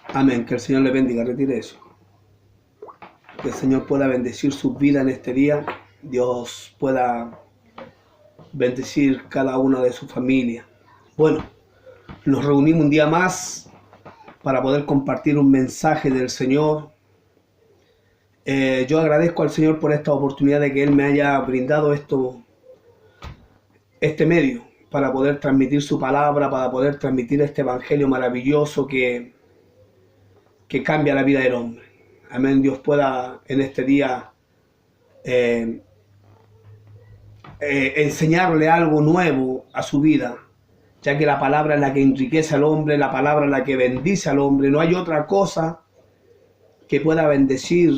Amén. Que el Señor le bendiga. Retire eso. Que el Señor pueda bendecir su vida en este día. Dios pueda bendecir cada una de su familia. Bueno, nos reunimos un día más para poder compartir un mensaje del Señor. Yo agradezco al Señor por esta oportunidad de que Él me haya brindado este medio para poder transmitir su palabra, para poder transmitir este evangelio maravilloso que cambia la vida del hombre. Amén. Dios pueda en este día enseñarle algo nuevo a su vida, ya que la palabra es la que enriquece al hombre, la palabra es la que bendice al hombre. No hay otra cosa que pueda bendecir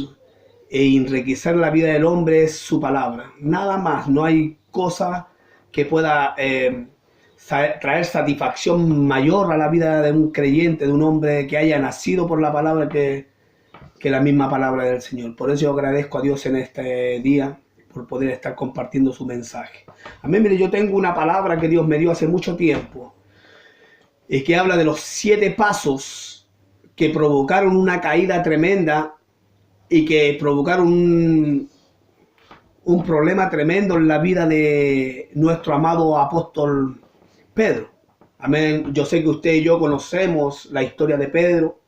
e enriquecer la vida del hombre, es su palabra. Nada más. No hay cosa que pueda traer satisfacción mayor a la vida de un creyente, de un hombre que haya nacido por la palabra, que la misma palabra del Señor. Por eso yo agradezco a Dios en este día por poder estar compartiendo su mensaje. Amén. Mire, yo tengo una palabra que Dios me dio hace mucho tiempo y que habla de los 7 pasos que provocaron una caída tremenda y que provocaron un problema tremendo en la vida de nuestro amado apóstol Pedro. Amén. Yo sé que usted y yo conocemos la historia de Pedro,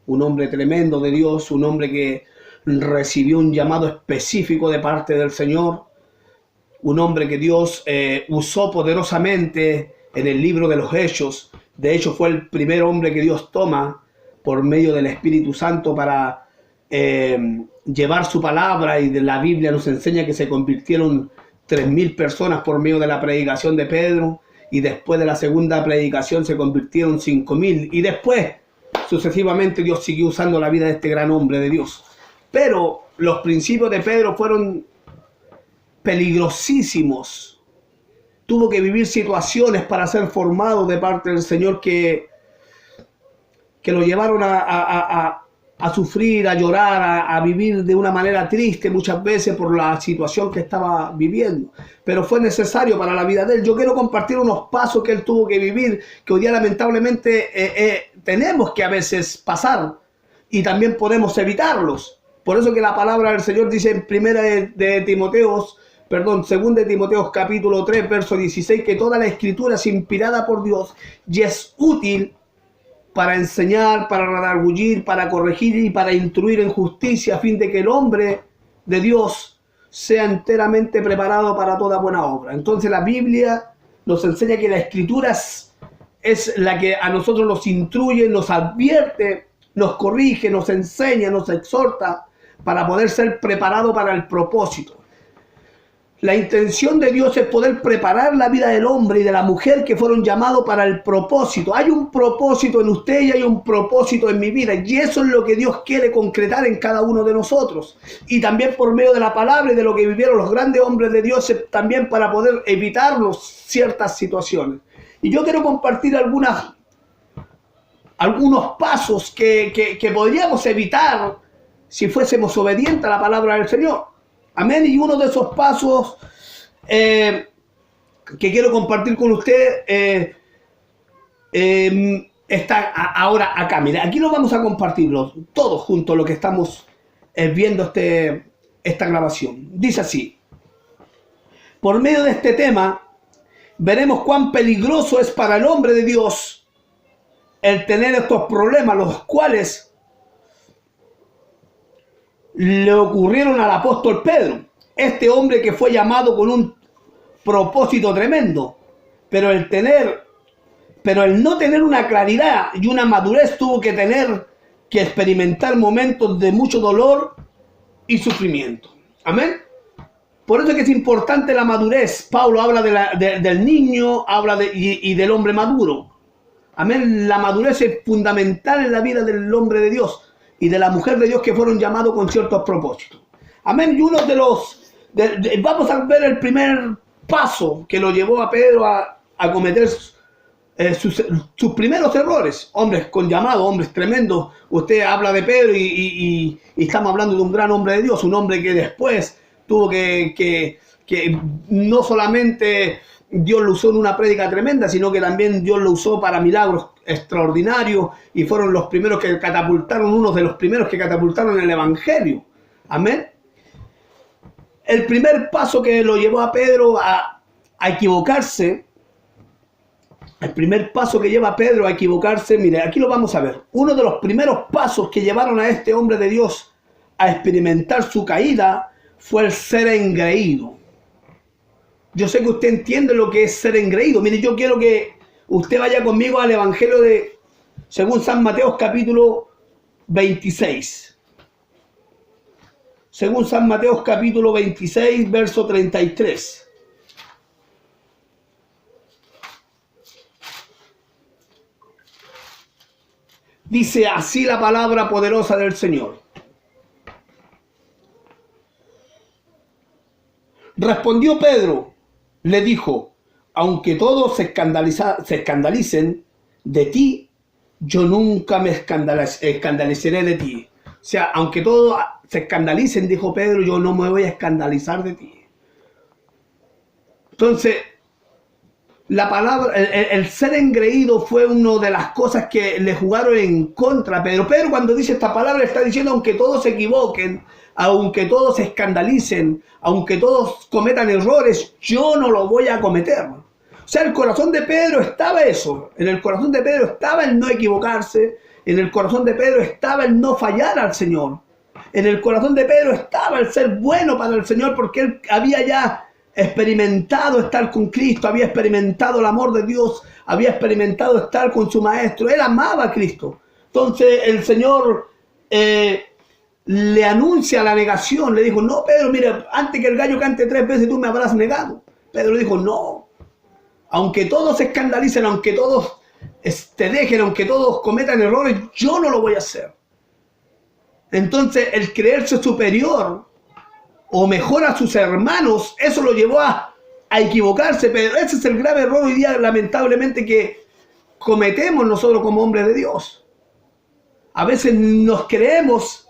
un hombre tremendo de Dios, un hombre que recibió un llamado específico de parte del Señor, un hombre que Dios usó poderosamente en el libro de los Hechos. De hecho, fue el primer hombre que Dios toma por medio del Espíritu Santo para llevar su palabra, y de la Biblia nos enseña que se convirtieron 3.000 personas por medio de la predicación de Pedro, y después de la segunda predicación se convirtieron 5.000, y después sucesivamente Dios siguió usando la vida de este gran hombre de Dios. Pero los principios de Pedro fueron peligrosísimos. Tuvo que vivir situaciones para ser formado de parte del Señor que lo llevaron a sufrir, a llorar, a vivir de una manera triste muchas veces por la situación que estaba viviendo. Pero fue necesario para la vida de él. Yo quiero compartir unos pasos que él tuvo que vivir, que hoy día lamentablemente tenemos que a veces pasar y también podemos evitarlos. Por eso que la palabra del Señor dice en 2 de Timoteo capítulo 3, verso 16, que toda la escritura es inspirada por Dios y es útil para enseñar, para redargüir, para corregir y para instruir en justicia, a fin de que el hombre de Dios sea enteramente preparado para toda buena obra. Entonces la Biblia nos enseña que la escritura es la que a nosotros nos instruye, nos advierte, nos corrige, nos enseña, nos exhorta para poder ser preparado para el propósito. La intención de Dios es poder preparar la vida del hombre y de la mujer que fueron llamados para el propósito. Hay un propósito en usted y hay un propósito en mi vida, y eso es lo que Dios quiere concretar en cada uno de nosotros. Y también por medio de la palabra y de lo que vivieron los grandes hombres de Dios, también para poder evitarnos ciertas situaciones. Y yo quiero compartir algunos pasos que podríamos evitar si fuésemos obedientes a la palabra del Señor. Amén. Y uno de esos pasos que quiero compartir con usted está ahora acá. Mira, aquí lo vamos a compartirlo todos juntos, lo que estamos viendo esta grabación. Dice así: por medio de este tema veremos cuán peligroso es para el hombre de Dios el tener estos problemas, los cuales le ocurrieron al apóstol Pedro, este hombre que fue llamado con un propósito tremendo, pero el no tener una claridad y una madurez, tuvo que experimentar momentos de mucho dolor y sufrimiento. Amén. Por eso es que es importante la madurez. Pablo habla del niño, y del hombre maduro. Amén. La madurez es fundamental en la vida del hombre de Dios y de la mujer de Dios que fueron llamados con ciertos propósitos. Amén. Y uno vamos a ver el primer paso que lo llevó a Pedro a cometer sus primeros errores. Hombres con llamado, hombres tremendos. Usted habla de Pedro y estamos hablando de un gran hombre de Dios, un hombre que después tuvo que no solamente Dios lo usó en una prédica tremenda, sino que también Dios lo usó para milagros extraordinarios y fueron los primeros que catapultaron, unos de los primeros que catapultaron el Evangelio. Amén. El primer paso que lo llevó a Pedro a equivocarse, el primer paso que lleva a Pedro a equivocarse, mire, aquí lo vamos a ver. Uno de los primeros pasos que llevaron a este hombre de Dios a experimentar su caída fue el ser engreído. Yo sé que usted entiende lo que es ser engreído. Mire, yo quiero que usted vaya conmigo al Evangelio según San Mateo capítulo 26. Según San Mateo capítulo 26, verso 33. Dice así la palabra poderosa del Señor. Respondió Pedro, le dijo, aunque todos se escandalicen de ti, yo nunca me escandalizaré de ti. O sea, aunque todos se escandalicen, dijo Pedro, yo no me voy a escandalizar de ti. Entonces, la palabra, el ser engreído fue una de las cosas que le jugaron en contra a Pedro. Pedro, cuando dice esta palabra, está diciendo, aunque todos se equivoquen, aunque todos se escandalicen, aunque todos cometan errores, yo no lo voy a cometer. O sea, el corazón de Pedro estaba eso. En el corazón de Pedro estaba el no equivocarse. En el corazón de Pedro estaba el no fallar al Señor. En el corazón de Pedro estaba el ser bueno para el Señor, porque él había ya experimentado estar con Cristo, había experimentado el amor de Dios, había experimentado estar con su Maestro. Él amaba a Cristo. Entonces el Señor le anuncia la negación. Le dijo, no, Pedro, mira, antes que el gallo cante 3 veces tú me habrás negado. Pedro dijo, no. Aunque todos se escandalicen, aunque todos te dejen, aunque todos cometan errores, yo no lo voy a hacer. Entonces el creerse superior o mejor a sus hermanos, eso lo llevó a equivocarse. Pero ese es el grave error hoy día, lamentablemente, que cometemos nosotros como hombres de Dios. A veces nos creemos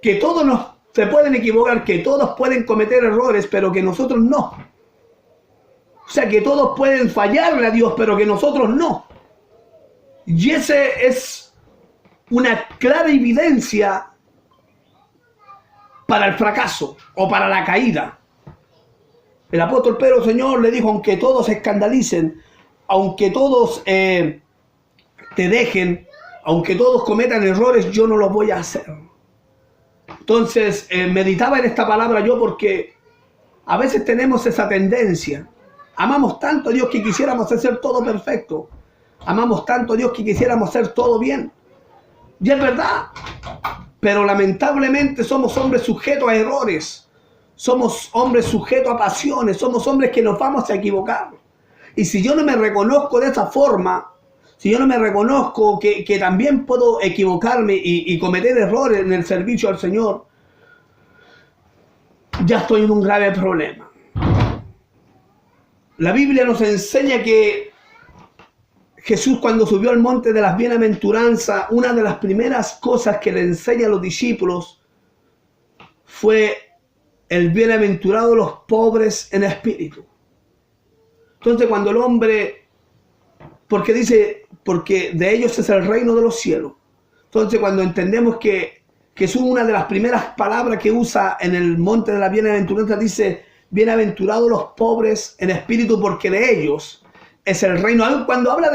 que todos se pueden equivocar, que todos pueden cometer errores, pero que nosotros no. O sea, que todos pueden fallarle a Dios, pero que nosotros no. Y ese es una clara evidencia para el fracaso o para la caída. El apóstol Pedro, Señor, le dijo, aunque todos se escandalicen, aunque todos te dejen, aunque todos cometan errores, yo no los voy a hacer. Entonces, meditaba en esta palabra yo porque a veces tenemos esa tendencia. Amamos tanto a Dios que quisiéramos hacer todo perfecto. Amamos tanto a Dios que quisiéramos hacer todo bien. Y es verdad. Pero lamentablemente somos hombres sujetos a errores. Somos hombres sujetos a pasiones. Somos hombres que nos vamos a equivocar. Y si yo no me reconozco de esa forma, si yo no me reconozco que también puedo equivocarme y cometer errores en el servicio al Señor, ya estoy en un grave problema. La Biblia nos enseña que Jesús, cuando subió al monte de las bienaventuranzas, una de las primeras cosas que le enseña a los discípulos fue el bienaventurado los pobres en espíritu. Entonces, cuando el hombre, porque dice, porque de ellos es el reino de los cielos. Entonces, cuando entendemos que Jesús, una de las primeras palabras que usa en el monte de la bienaventuranza, dice, bienaventurados los pobres en espíritu, porque de ellos es el reino. Cuando habla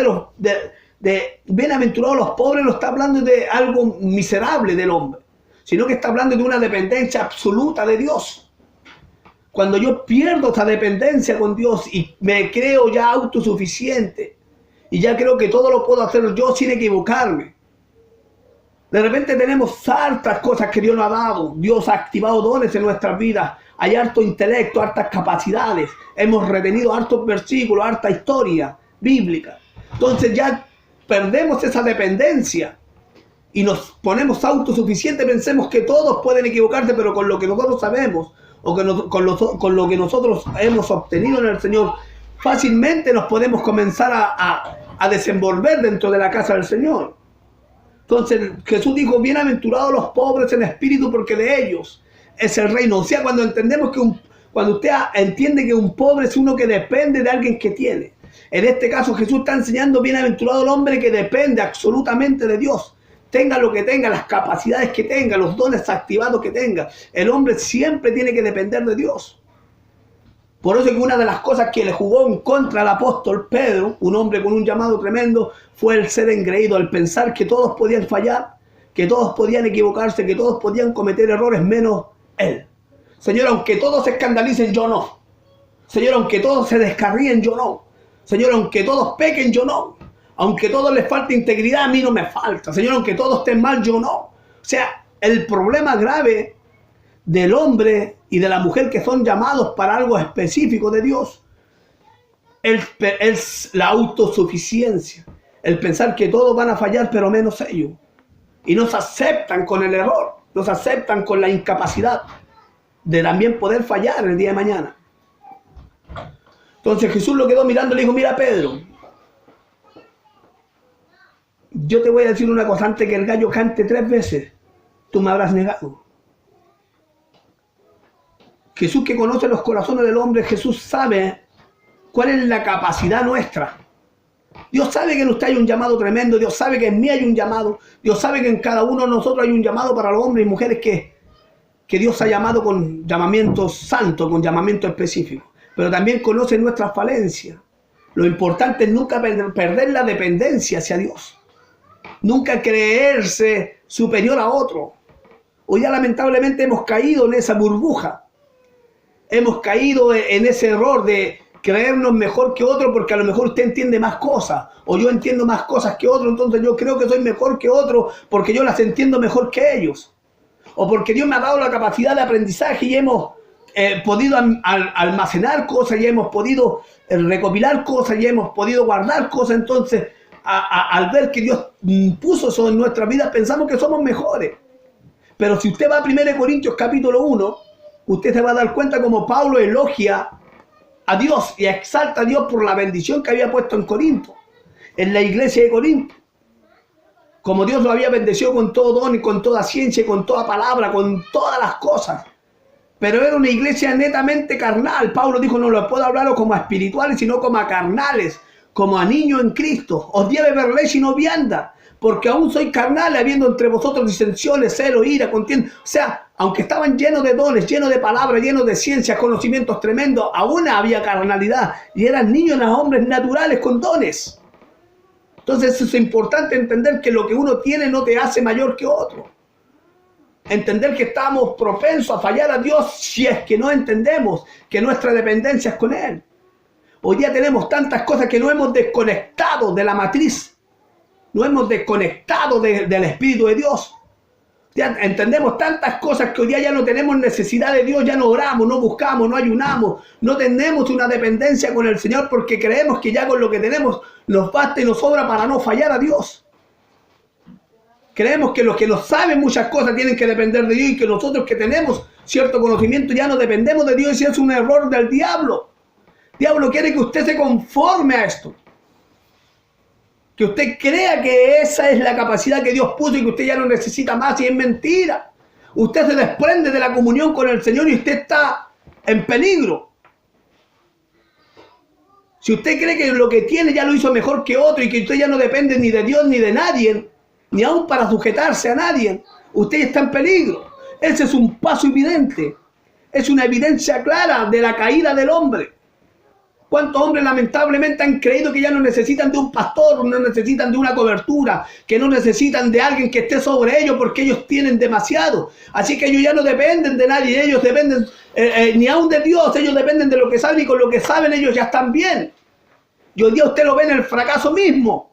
de bienaventurados los pobres, no está hablando de algo miserable del hombre, sino que está hablando de una dependencia absoluta de Dios. Cuando yo pierdo esta dependencia con Dios y me creo ya autosuficiente y ya creo que todo lo puedo hacer yo sin equivocarme, de repente tenemos hartas cosas que Dios nos ha dado. Dios ha activado dones en nuestras vidas. Hay harto intelecto, hartas capacidades. Hemos retenido hartos versículos, harta historia bíblica. Entonces ya perdemos esa dependencia y nos ponemos autosuficientes. Pensemos que todos pueden equivocarse, pero con lo que nosotros sabemos o con lo que nosotros hemos obtenido en el Señor, fácilmente nos podemos comenzar a desenvolver dentro de la casa del Señor. Entonces Jesús dijo, bienaventurados los pobres en espíritu, porque de ellos es el reino. O sea, cuando entendemos que Cuando usted entiende que un pobre es uno que depende de alguien que tiene. En este caso Jesús está enseñando: bienaventurado el hombre que depende absolutamente de Dios. Tenga lo que tenga, las capacidades que tenga, los dones activados que tenga. El hombre siempre tiene que depender de Dios. Por eso que una de las cosas que le jugó en contra al apóstol Pedro, un hombre con un llamado tremendo, fue el ser engreído, el pensar que todos podían fallar, que todos podían equivocarse, que todos podían cometer errores menos él. Señor, aunque todos se escandalicen, yo no. Señor, aunque todos se descarríen, yo no. Señor, aunque todos pequen, yo no. Aunque todos les falte integridad, a mí no me falta. Señor, aunque todos estén mal, yo no. O sea, el problema grave del hombre y de la mujer que son llamados para algo específico de Dios es la autosuficiencia. El pensar que todos van a fallar, pero menos ellos. Y no se aceptan con el error, no se aceptan con la incapacidad de también poder fallar el día de mañana. Entonces Jesús lo quedó mirando y le dijo: mira, Pedro, yo te voy a decir una cosa: antes que el gallo cante 3 veces, tú me habrás negado. Jesús, que conoce los corazones del hombre, Jesús sabe cuál es la capacidad nuestra. Dios sabe que en usted hay un llamado tremendo, Dios sabe que en mí hay un llamado, Dios sabe que en cada uno de nosotros hay un llamado para los hombres y mujeres que Dios ha llamado con llamamientos santos, con llamamientos específicos. Pero también conoce nuestras falencias. Lo importante es nunca perder la dependencia hacia Dios. Nunca creerse superior a otro. Hoy ya lamentablemente hemos caído en esa burbuja. Hemos caído en ese error de creernos mejor que otro porque a lo mejor usted entiende más cosas o yo entiendo más cosas que otro, entonces yo creo que soy mejor que otro porque yo las entiendo mejor que ellos. O porque Dios me ha dado la capacidad de aprendizaje y hemos podido almacenar cosas y hemos podido recopilar cosas y hemos podido guardar cosas. Entonces, al ver que Dios puso eso en nuestra vida, pensamos que somos mejores. Pero si usted va a 1 Corintios capítulo 1, usted se va a dar cuenta como Pablo elogia a Dios y exalta a Dios por la bendición que había puesto en Corinto, en la iglesia de Corinto. Como Dios lo había bendecido con todo don y con toda ciencia y con toda palabra, con todas las cosas. Pero era una iglesia netamente carnal. Pablo dijo: no lo puedo hablar como a espirituales, sino como a carnales, como a niños en Cristo. Os di a beber leche y no vianda, porque aún soy carnal, habiendo entre vosotros disensiones, celo, ira, contienda. O sea, aunque estaban llenos de dones, llenos de palabras, llenos de ciencias, conocimientos tremendos, aún había carnalidad. Y eran niños, hombres naturales con dones. Entonces es importante entender que lo que uno tiene no te hace mayor que otro. Entender que estamos propensos a fallar a Dios si es que no entendemos que nuestra dependencia es con Él. Hoy día tenemos tantas cosas que no hemos desconectado de la matriz. No hemos desconectado del Espíritu de Dios. Ya entendemos tantas cosas que hoy día ya no tenemos necesidad de Dios, ya no oramos, no buscamos, no ayunamos, no tenemos una dependencia con el Señor porque creemos que ya con lo que tenemos nos basta y nos sobra para no fallar a Dios. Creemos que los que no saben muchas cosas tienen que depender de Dios y que nosotros que tenemos cierto conocimiento ya no dependemos de Dios, y es un error del diablo. El diablo quiere que usted se conforme a esto. Que usted crea que esa es la capacidad que Dios puso y que usted ya no necesita más, y es mentira. Usted se desprende de la comunión con el Señor y usted está en peligro. Si usted cree que lo que tiene ya lo hizo mejor que otro y que usted ya no depende ni de Dios ni de nadie, ni aún para sujetarse a nadie, usted está en peligro. Ese es un paso evidente. Es una evidencia clara de la caída del hombre. ¿Cuántos hombres lamentablemente han creído que ya no necesitan de un pastor, no necesitan de una cobertura, que no necesitan de alguien que esté sobre ellos porque ellos tienen demasiado? Así que ellos ya no dependen de nadie, ellos dependen ni aún de Dios, ellos dependen de lo que saben y con lo que saben ellos ya están bien. Y hoy día usted lo ve en el fracaso mismo.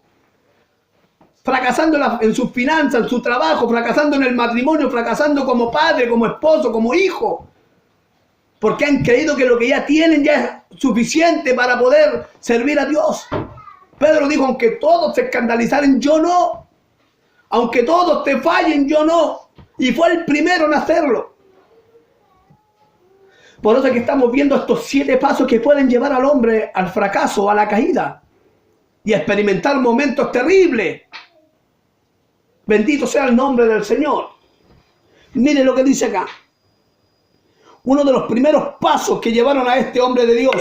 Fracasando en sus finanzas, en su trabajo, fracasando en el matrimonio, fracasando como padre, como esposo, como hijo. Porque han creído que lo que ya tienen ya es suficiente para poder servir a Dios. Pedro dijo: aunque todos se escandalizaren, yo no. Aunque todos te fallen, yo no. Y fue el primero en hacerlo. Por eso es que estamos viendo estos 7 pasos que pueden llevar al hombre al fracaso, a la caída. Y a experimentar momentos terribles. Bendito sea el nombre del Señor. Mire lo que dice acá. Uno de los primeros pasos que llevaron a este hombre de Dios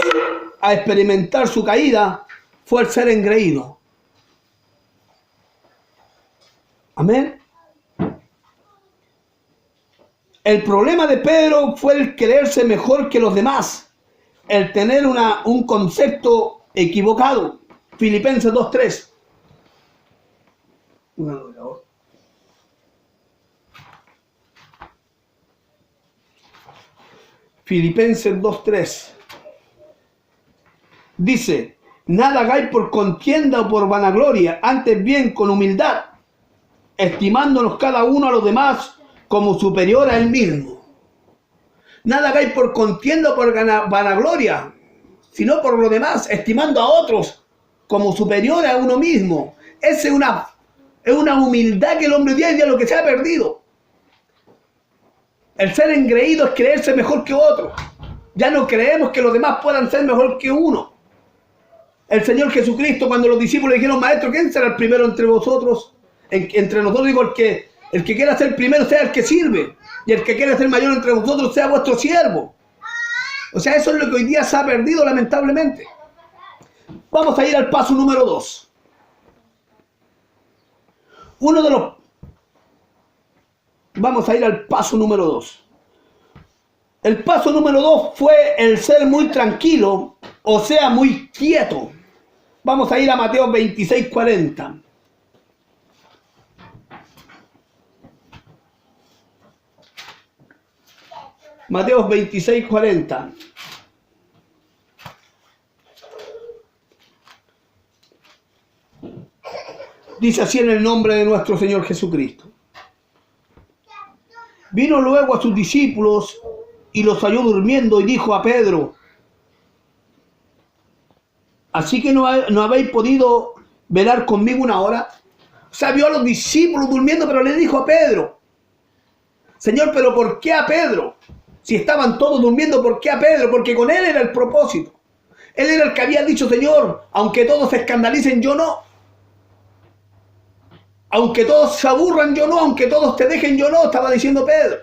a experimentar su caída fue el ser engreído. Amén. El problema de Pedro fue el creerse mejor que los demás, el tener un concepto equivocado. Filipenses 2:3. Filipenses 2:3. Dice: nada hagáis por contienda o por vanagloria, antes bien con humildad, estimándonos cada uno a los demás como superior a él mismo. Nada hagáis por contienda o por vanagloria, sino por lo demás, estimando a otros como superior a uno mismo. Esa es una humildad que el hombre hoy día lo que se ha perdido. El ser engreído es creerse mejor que otro. Ya no creemos que los demás puedan ser mejor que uno. El Señor Jesucristo, cuando los discípulos le dijeron: maestro, ¿quién será el primero entre vosotros? Entre nosotros, digo, el que quiera ser primero sea el que sirve, y el que quiera ser mayor entre vosotros sea vuestro siervo. O sea, eso es lo que hoy día se ha perdido, lamentablemente. Vamos a ir al paso número 2. Vamos a ir al paso número 2. El paso número 2 fue el ser muy tranquilo, o sea, muy quieto. Vamos a ir a Mateo 26:40. Mateo 26:40. Dice así en el nombre de nuestro Señor Jesucristo. Vino luego a sus discípulos y los halló durmiendo y dijo a Pedro: ¿así que no habéis podido velar conmigo una hora? O sea, vio a los discípulos durmiendo, pero le dijo a Pedro: Señor, ¿pero por qué a Pedro? Si estaban todos durmiendo, ¿por qué a Pedro? Porque con él era el propósito. Él era el que había dicho: Señor, aunque todos se escandalicen, yo no. Aunque todos se aburran, yo no. Aunque todos te dejen, yo no, estaba diciendo Pedro.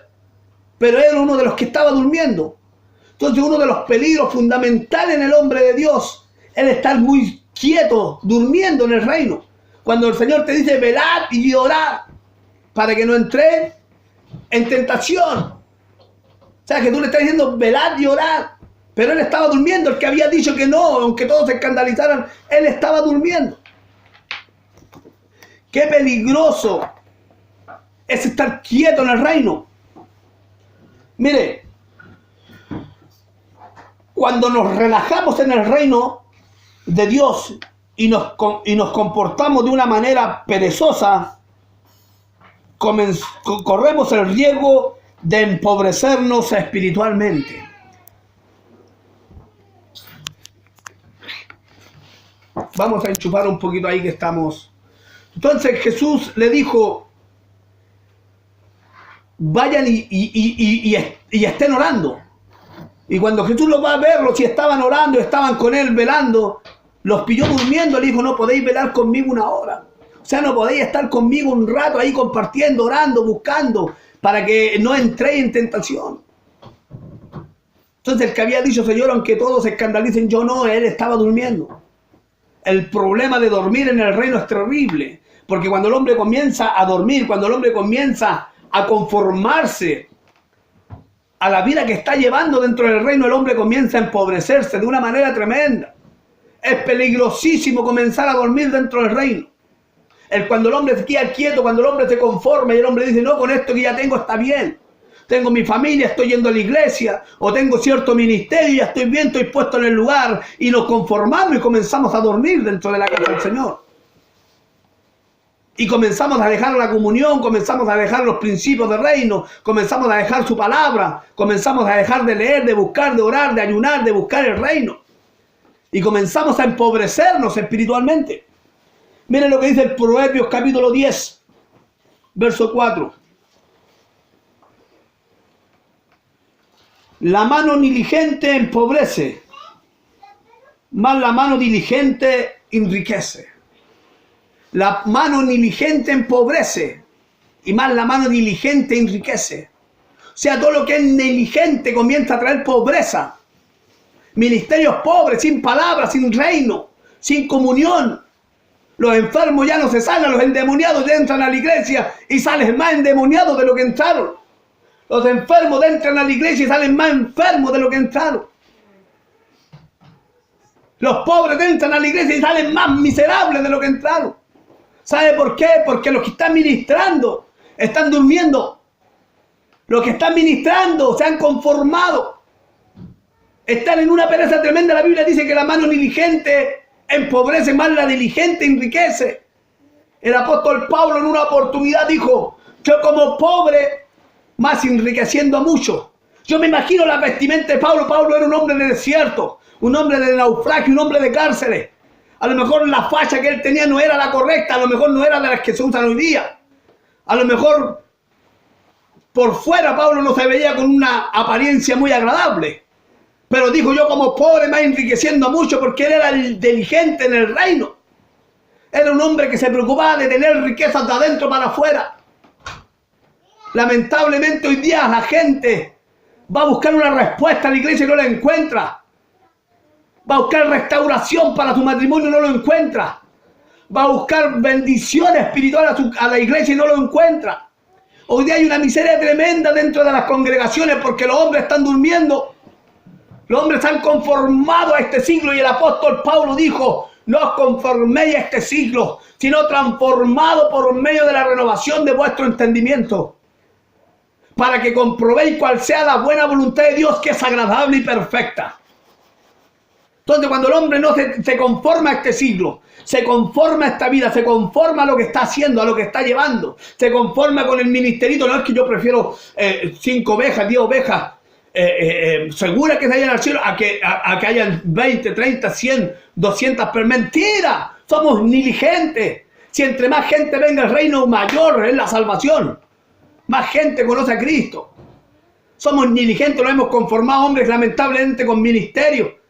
Pero era uno de los que estaba durmiendo. Entonces, uno de los peligros fundamentales en el hombre de Dios es estar muy quieto, durmiendo en el reino. Cuando el Señor te dice: velad y orad para que no entré en tentación. O sea, que tú le estás diciendo: velad y orad. Pero él estaba durmiendo. El que había dicho que no, aunque todos se escandalizaran, él estaba durmiendo. Qué peligroso es estar quieto en el reino. Mire, cuando nos relajamos en el reino de Dios y nos comportamos de una manera perezosa, corremos el riesgo de empobrecernos espiritualmente. Vamos a enchufar un poquito ahí que estamos. Entonces Jesús le dijo: vayan y estén orando. Y cuando Jesús los va a verlos, si estaban orando, estaban con él velando, los pilló durmiendo. Le dijo: no podéis velar conmigo una hora. O sea, no podéis estar conmigo un rato ahí compartiendo, orando, buscando, para que no entréis en tentación. Entonces el que había dicho: Señor, aunque todos se escandalicen, yo no, él estaba durmiendo. El problema de dormir en el reino es terrible, porque cuando el hombre comienza a dormir, cuando el hombre comienza a conformarse a la vida que está llevando dentro del reino, el hombre comienza a empobrecerse de una manera tremenda. Es peligrosísimo comenzar a dormir dentro del reino. Cuando el hombre se queda quieto, cuando el hombre se conforma y el hombre dice: no, con esto que ya tengo está bien. Tengo mi familia, estoy yendo a la iglesia, o tengo cierto ministerio, ya estoy bien, estoy puesto en el lugar, y nos conformamos y comenzamos a dormir dentro de la casa del Señor. Y comenzamos a dejar la comunión, comenzamos a dejar los principios del reino, comenzamos a dejar su palabra, comenzamos a dejar de leer, de buscar, de orar, de ayunar, de buscar el reino. Y comenzamos a empobrecernos espiritualmente. Miren lo que dice el Proverbios capítulo 10, verso 4. La mano diligente empobrece, mas la mano diligente enriquece. La mano diligente empobrece, y más la mano diligente enriquece. sea, todo lo que es negligente comienza a traer pobreza. Ministerios pobres, sin palabras, sin reino, sin comunión. Los enfermos ya no se sanan, los endemoniados ya entran a la iglesia y salen más endemoniados de lo que entraron. Los enfermos entran a la iglesia y salen más enfermos de lo que entraron. Los pobres entran a la iglesia y salen más miserables de lo que entraron. ¿Sabe por qué? Porque los que están ministrando están durmiendo. Los que están ministrando se han conformado. Están en una pereza tremenda. La Biblia dice que la mano diligente empobrece, más la diligente enriquece. El apóstol Pablo en una oportunidad dijo: yo como pobre, más enriqueciendo a muchos. Yo me imagino la vestimenta de Pablo. Pablo era un hombre de desierto, un hombre de naufragio, un hombre de cárceles. A lo mejor la facha que él tenía no era la correcta, a lo mejor no era de las que se usan hoy día. A lo mejor por fuera Pablo no se veía con una apariencia muy agradable. Pero dijo: yo como pobre, más enriqueciendo a muchos, porque él era el diligente en el reino. Era un hombre que se preocupaba de tener riquezas de adentro para afuera. Lamentablemente hoy día la gente va a buscar una respuesta a la iglesia y no la encuentra. Va a buscar restauración para su matrimonio y no lo encuentra. Va a buscar bendición espiritual a la iglesia y no lo encuentra. Hoy día hay una miseria tremenda dentro de las congregaciones porque los hombres están durmiendo. Los hombres están conformados a este siglo y el apóstol Pablo dijo: no os conforméis a este siglo, sino transformado por medio de la renovación de vuestro entendimiento, para que comprobéis cuál sea la buena voluntad de Dios, que es agradable y perfecta. Entonces, cuando el hombre no se conforma a este siglo, se conforma a esta vida, se conforma a lo que está haciendo, a lo que está llevando, se conforma con el ministerito, no es que yo prefiero 5 ovejas, 10 ovejas, segura que se vayan al cielo, a que hayan 20, 30, 100, 200, pero mentira, somos negligentes. Si entre más gente venga al reino, mayor es la salvación. Más gente conoce a Cristo. Somos negligentes, nos hemos conformado, hombres, lamentablemente, con ministerio,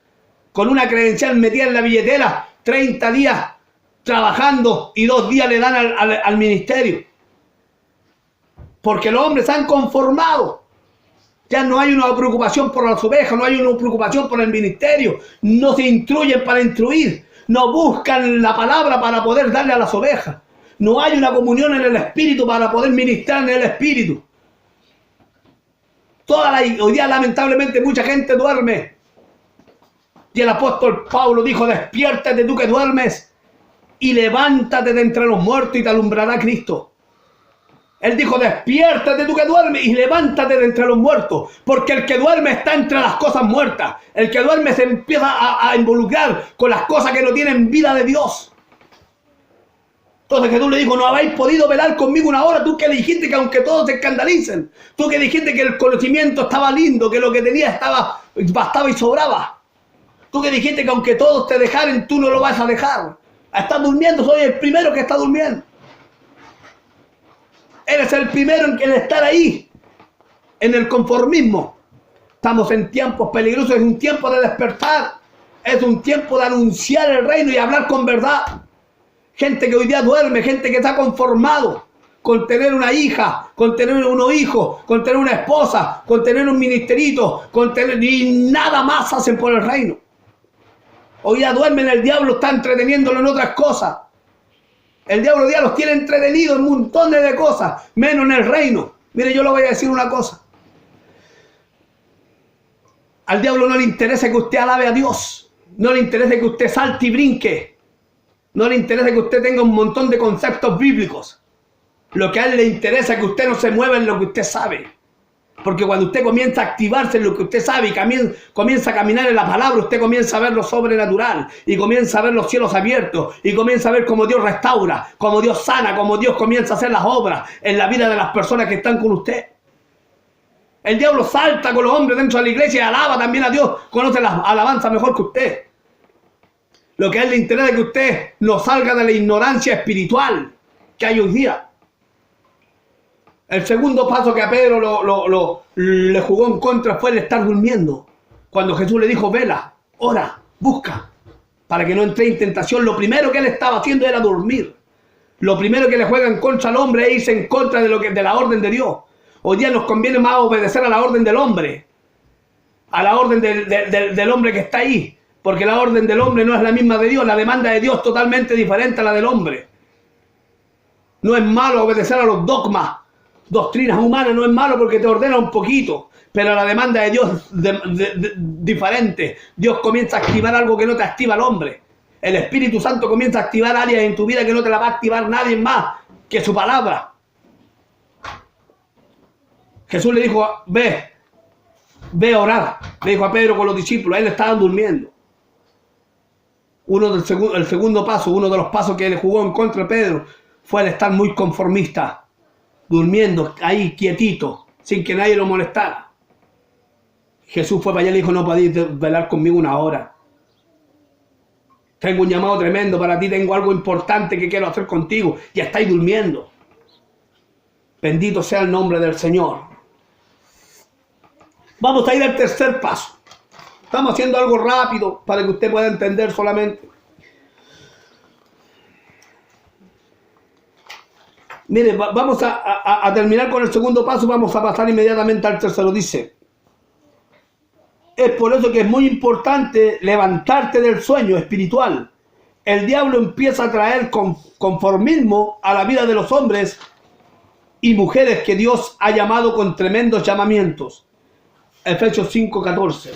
con una credencial metida en la billetera, 30 días trabajando y 2 días le dan al ministerio. Porque los hombres se han conformado. Ya no hay una preocupación por las ovejas, no hay una preocupación por el ministerio. No se instruyen para instruir. No buscan la palabra para poder darle a las ovejas. No hay una comunión en el Espíritu para poder ministrar en el Espíritu. Hoy día lamentablemente mucha gente duerme. Y el apóstol Pablo dijo: despiértate tú que duermes y levántate de entre los muertos y te alumbrará Cristo. Él dijo: despiértate tú que duermes y levántate de entre los muertos. Porque el que duerme está entre las cosas muertas. El que duerme se empieza a involucrar con las cosas que no tienen vida de Dios. Entonces Jesús le dijo: no habéis podido velar conmigo una hora. Tú que le dijiste que aunque todos se escandalicen, tú que dijiste que el conocimiento estaba lindo, que lo que tenías bastaba y sobraba. Tú que dijiste que aunque todos te dejaren, tú no lo vas a dejar. Estás durmiendo, soy el primero que está durmiendo. Eres el primero en estar ahí, en el conformismo. Estamos en tiempos peligrosos, es un tiempo de despertar, es un tiempo de anunciar el reino y hablar con verdad. Gente que hoy día duerme, gente que está conformado con tener una hija, con tener unos hijos, con tener una esposa, con tener un ministerito, y nada más hacen por el reino. Hoy día duermen, el diablo está entreteniéndolo en otras cosas. El diablo ya los tiene entretenidos en montones de cosas, menos en el reino. Mire, yo le voy a decir una cosa. Al diablo no le interesa que usted alabe a Dios. No le interesa que usted salte y brinque. No le interesa que usted tenga un montón de conceptos bíblicos. Lo que a él le interesa es que usted no se mueva en lo que usted sabe. Porque cuando usted comienza a activarse en lo que usted sabe y comienza a caminar en la palabra, usted comienza a ver lo sobrenatural y comienza a ver los cielos abiertos y comienza a ver cómo Dios restaura, cómo Dios sana, cómo Dios comienza a hacer las obras en la vida de las personas que están con usted. El diablo salta con los hombres dentro de la iglesia y alaba también a Dios, conoce las alabanzas mejor que usted. Lo que a él le interesa es que usted no salga de la ignorancia espiritual que hay hoy día. El segundo paso que a Pedro le jugó en contra fue el estar durmiendo. Cuando Jesús le dijo: vela, ora, busca, para que no entre en tentación. Lo primero que él estaba haciendo era dormir. Lo primero que le juega en contra al hombre es irse en contra de la orden de Dios. Hoy día nos conviene más obedecer a la orden del hombre, a la orden del hombre que está ahí, porque la orden del hombre no es la misma de Dios, la demanda de Dios es totalmente diferente a la del hombre. No es malo obedecer a los dogmas, doctrinas humanas, no es malo porque te ordena un poquito, pero la demanda de Dios es diferente. Dios comienza a activar algo que no te activa el hombre. El Espíritu Santo comienza a activar áreas en tu vida que no te la va a activar nadie más que su palabra. Jesús le dijo, ve a orar, le dijo a Pedro con los discípulos, él estaban durmiendo. El segundo paso, uno de los pasos que le jugó en contra de Pedro, fue el estar muy conformista, durmiendo ahí quietito, sin que nadie lo molestara. Jesús fue para allá y le dijo, no podéis velar conmigo una hora. Tengo un llamado tremendo para ti, tengo algo importante que quiero hacer contigo. Y estáis durmiendo. Bendito sea el nombre del Señor. Vamos a ir al tercer paso. Estamos haciendo algo rápido para que usted pueda entender solamente. Mire, vamos a terminar con el segundo paso, vamos a pasar inmediatamente al tercero. Dice, es por eso que es muy importante levantarte del sueño espiritual. El diablo empieza a traer conformismo a la vida de los hombres y mujeres que Dios ha llamado con tremendos llamamientos. Efesios 5:14.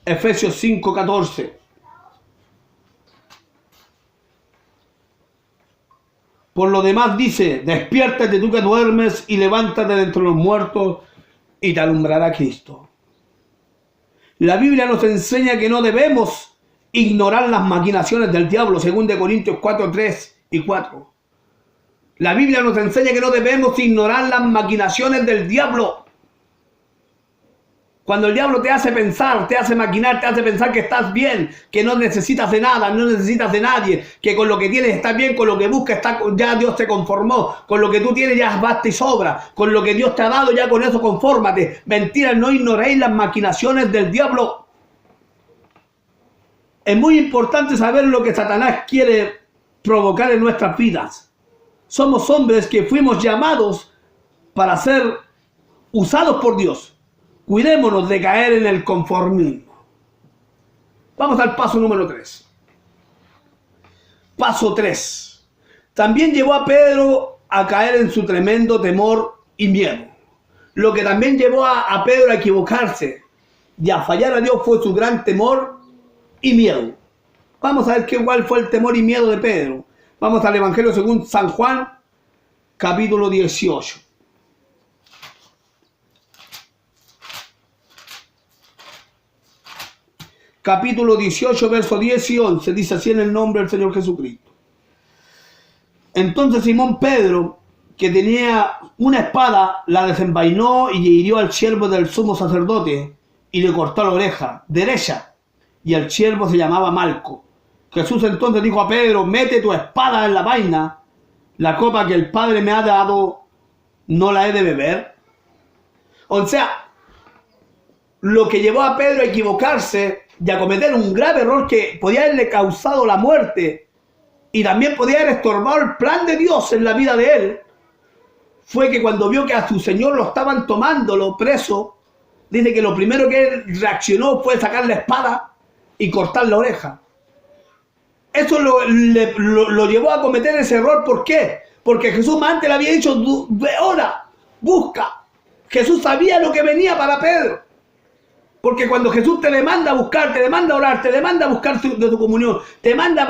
Efesios 5:14. Por lo demás dice, despiértate tú que duermes y levántate de entre los muertos y te alumbrará Cristo. La Biblia nos enseña que no debemos ignorar las maquinaciones del diablo, según de Corintios 4:3 y 4. La Biblia nos enseña que no debemos ignorar las maquinaciones del diablo. Cuando el diablo te hace pensar, te hace maquinar, te hace pensar que estás bien, que no necesitas de nada, no necesitas de nadie, que con lo que tienes estás bien, con lo que buscas ya Dios te conformó, con lo que tú tienes ya basta y sobra, con lo que Dios te ha dado ya con eso confórmate. Mentira, no ignoréis las maquinaciones del diablo. Es muy importante saber lo que Satanás quiere provocar en nuestras vidas. Somos hombres que fuimos llamados para ser usados por Dios. Cuidémonos de caer en el conformismo. Vamos al paso número 3. Paso 3. También llevó a Pedro a caer en su tremendo temor y miedo. Lo que también llevó a Pedro a equivocarse y a fallar a Dios fue su gran temor y miedo. Vamos a ver cuál fue el temor y miedo de Pedro. Vamos al Evangelio según San Juan, capítulo 18. Capítulo 18, versos 10 y 11, dice así en el nombre del Señor Jesucristo. Entonces Simón Pedro, que tenía una espada, la desenvainó y hirió al siervo del sumo sacerdote y le cortó la oreja derecha, y el siervo se llamaba Malco. Jesús entonces dijo a Pedro, mete tu espada en la vaina, la copa que el Padre me ha dado, ¿no la he de beber? O sea, lo que llevó a Pedro a equivocarse y a cometer un grave error que podía haberle causado la muerte y también podía haber estorbado el plan de Dios en la vida de él, fue que cuando vio que a su Señor lo estaban tomándolo preso, dice que lo primero que él reaccionó fue sacar la espada y cortar la oreja. Eso lo llevó a cometer ese error. ¿Por qué? Porque Jesús antes le había dicho, ora, busca. Jesús sabía lo que venía para Pedro. Porque cuando Jesús te demanda buscar, te demanda orar, te demanda buscar de tu comunión, te manda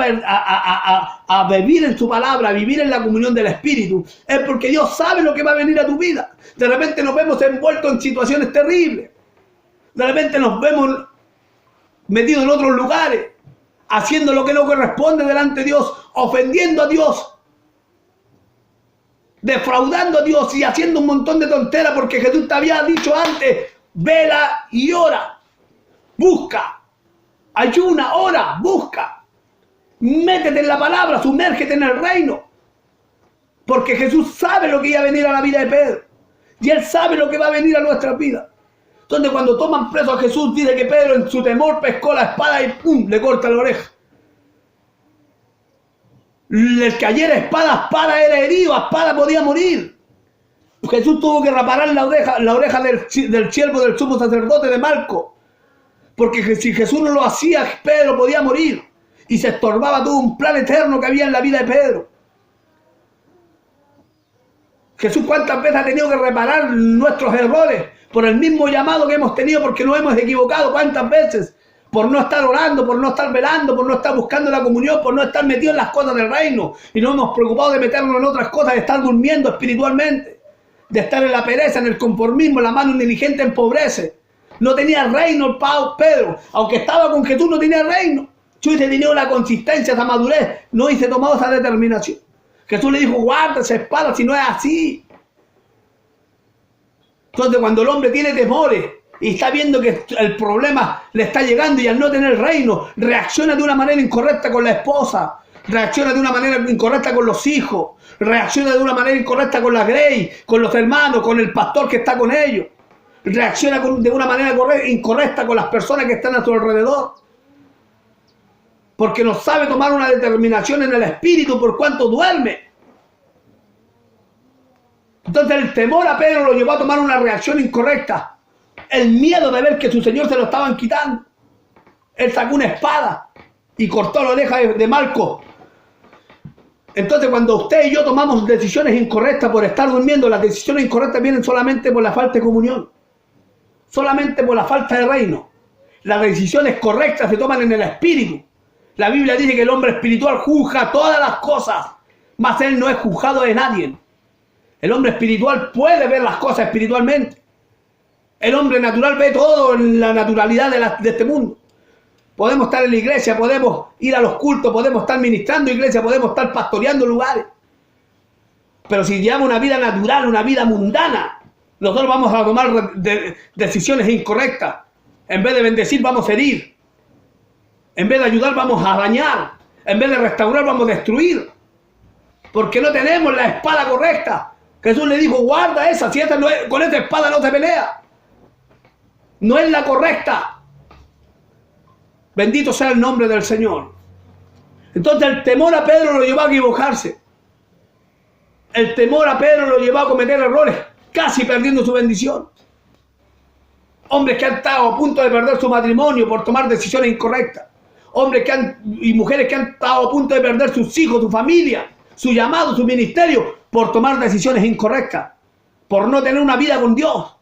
a vivir en su palabra, a vivir en la comunión del Espíritu, es porque Dios sabe lo que va a venir a tu vida. De repente nos vemos envueltos en situaciones terribles. De repente nos vemos metidos en otros lugares, haciendo lo que no corresponde delante de Dios, ofendiendo a Dios, defraudando a Dios y haciendo un montón de tonteras porque Jesús te había dicho antes, vela y ora, busca, ayuna, ora, busca, métete en la palabra, sumérgete en el reino, porque Jesús sabe lo que iba a venir a la vida de Pedro y Él sabe lo que va a venir a nuestra vida. Entonces cuando toman preso a Jesús, dice que Pedro en su temor pescó la espada y ¡pum!, le corta la oreja. El que ayer espada a espada era herido, a espada podía morir. Jesús tuvo que reparar la oreja del siervo del sumo sacerdote de Malco. Porque si Jesús no lo hacía, Pedro podía morir. Y se estorbaba todo un plan eterno que había en la vida de Pedro. Jesús cuántas veces ha tenido que reparar nuestros errores por el mismo llamado que hemos tenido, porque nos hemos equivocado cuántas veces. Por no estar orando, por no estar velando, por no estar buscando la comunión, por no estar metidos en las cosas del reino. Y no hemos preocupado de meternos en otras cosas, de estar durmiendo espiritualmente. De estar en la pereza, en el conformismo, la mano negligente empobrece. No tenía reino el Pedro. Aunque estaba con Jesús, no tenía reino. Si hubiese tenido la consistencia, esa madurez, no hubiese tomado esa determinación. Jesús le dijo, guarda esa espada si no es así. Entonces cuando el hombre tiene temores y está viendo que el problema le está llegando y al no tener reino, reacciona de una manera incorrecta con la esposa, reacciona de una manera incorrecta con los hijos, reacciona de una manera incorrecta con la grey, con los hermanos, con el pastor que está con ellos, reacciona de una manera incorrecta con las personas que están a su alrededor, porque no sabe tomar una determinación en el espíritu por cuanto duerme. Entonces el temor a Pedro lo llevó a tomar una reacción incorrecta, el miedo de ver que su Señor se lo estaban quitando. Él sacó una espada y cortó la oreja de Malco. Entonces cuando usted y yo tomamos decisiones incorrectas por estar durmiendo, las decisiones incorrectas vienen solamente por la falta de comunión, solamente por la falta de reino. Las decisiones correctas se toman en el espíritu. La Biblia dice que el hombre espiritual juzga todas las cosas, mas él no es juzgado de nadie. El hombre espiritual puede ver las cosas espiritualmente. El hombre natural ve todo en la naturalidad de este mundo. Podemos estar en la iglesia, podemos ir a los cultos, podemos estar ministrando iglesia, podemos estar pastoreando lugares. Pero si llevamos una vida natural, una vida mundana, nosotros vamos a tomar decisiones incorrectas. En vez de bendecir, vamos a herir. En vez de ayudar, vamos a dañar. En vez de restaurar, vamos a destruir. Porque no tenemos la espada correcta. Jesús le dijo, guarda esa, si esa no es, con esa espada no se pelea. No es la correcta. Bendito sea el nombre del Señor. Entonces el temor a Pedro lo llevó a equivocarse. El temor a Pedro lo llevó a cometer errores, casi perdiendo su bendición. Hombres que han estado a punto de perder su matrimonio por tomar decisiones incorrectas. Hombres y mujeres que han estado a punto de perder sus hijos, su familia, su llamado, su ministerio, por tomar decisiones incorrectas, por no tener una vida con Dios.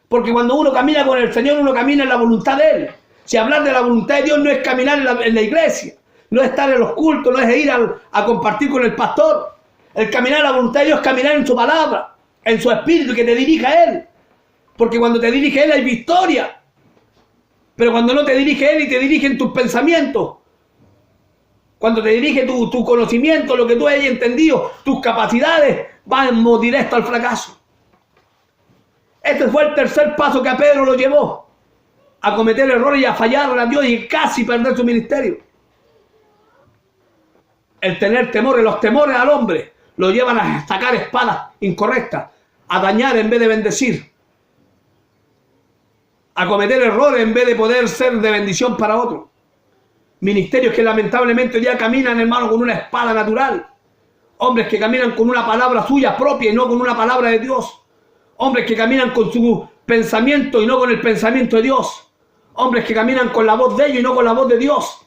Porque cuando uno camina con el Señor, uno camina en la voluntad de Él. Si hablar de la voluntad de Dios no es caminar en la iglesia, no es estar en los cultos, no es ir a compartir con el pastor. El caminar en la voluntad de Dios es caminar en su palabra, en su espíritu, que te dirija a Él. Porque cuando te dirige Él hay victoria. Pero cuando no te dirige Él y te dirigen tus pensamientos, cuando te dirige tu conocimiento, lo que tú hayas entendido, tus capacidades, vamos directo al fracaso. Este fue el tercer paso que a Pedro lo llevó a cometer errores y a fallarle a Dios y casi perder su ministerio. El tener temores, los temores al hombre, lo llevan a sacar espadas incorrectas, a dañar en vez de bendecir, a cometer errores en vez de poder ser de bendición para otros. Ministerios que lamentablemente hoy día caminan, hermano, con una espada natural. Hombres que caminan con una palabra suya propia y no con una palabra de Dios. Hombres que caminan con su pensamiento y no con el pensamiento de Dios. Hombres que caminan con la voz de ellos y no con la voz de Dios.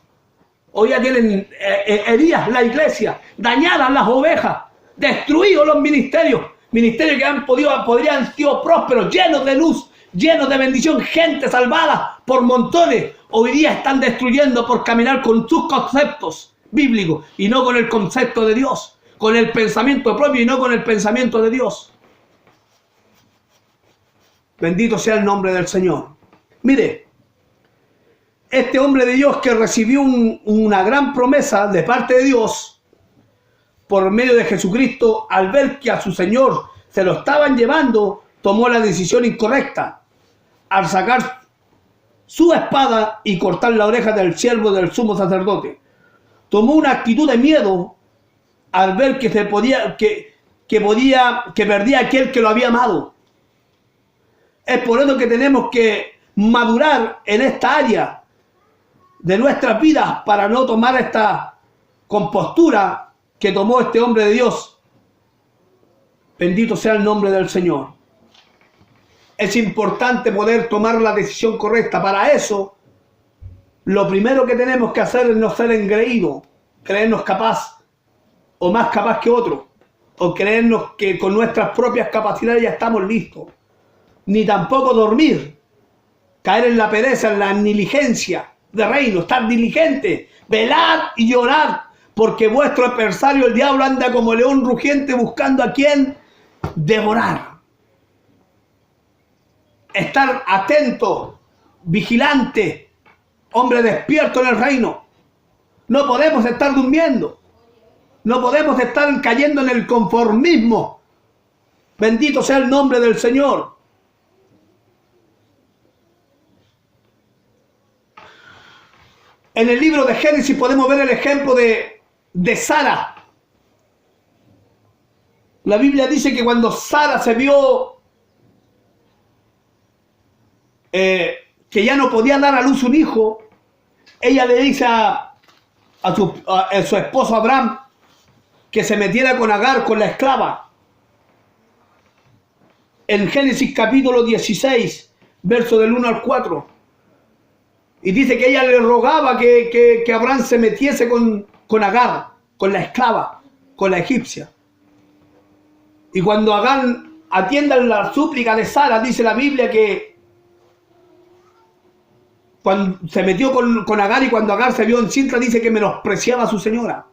Hoy ya tienen heridas la iglesia, dañadas las ovejas, destruidos los ministerios. Ministerios que podrían haber sido prósperos, llenos de luz, llenos de bendición, gente salvada por montones. Hoy día están destruyendo por caminar con sus conceptos bíblicos y no con el concepto de Dios, con el pensamiento propio y no con el pensamiento de Dios. Bendito sea el nombre del Señor. Mire, este hombre de Dios que recibió una gran promesa de parte de Dios por medio de Jesucristo, al ver que a su Señor se lo estaban llevando, tomó la decisión incorrecta al sacar su espada y cortar la oreja del siervo del sumo sacerdote. Tomó una actitud de miedo al ver que perdía a aquel que lo había amado. Es por eso que tenemos que madurar en esta área de nuestras vidas para no tomar esta compostura que tomó este hombre de Dios. Bendito sea el nombre del Señor. Es importante poder tomar la decisión correcta. Para eso, lo primero que tenemos que hacer es no ser engreídos, creernos capaz o más capaz que otro, o creernos que con nuestras propias capacidades ya estamos listos. Ni tampoco dormir, caer en la pereza, en la negligencia de reino, estar diligente, velar y llorar, porque vuestro adversario el diablo anda como león rugiente buscando a quien devorar. Estar atento, vigilante, hombre despierto en el reino. No podemos estar durmiendo. No podemos estar cayendo en el conformismo. Bendito sea el nombre del Señor. En el libro de Génesis podemos ver el ejemplo de Sara. La Biblia dice que cuando Sara se vio que ya no podía dar a luz un hijo, ella le dice a su esposo Abraham que se metiera con Agar, con la esclava. En Génesis capítulo 16, verso del 1 al 4. Y dice que ella le rogaba que Abraham se metiese con Agar, con la esclava, con la egipcia. Y cuando Agar atienda la súplica de Sara, dice la Biblia que cuando se metió con Agar y cuando Agar se vio encinta, dice que menospreciaba a su señora.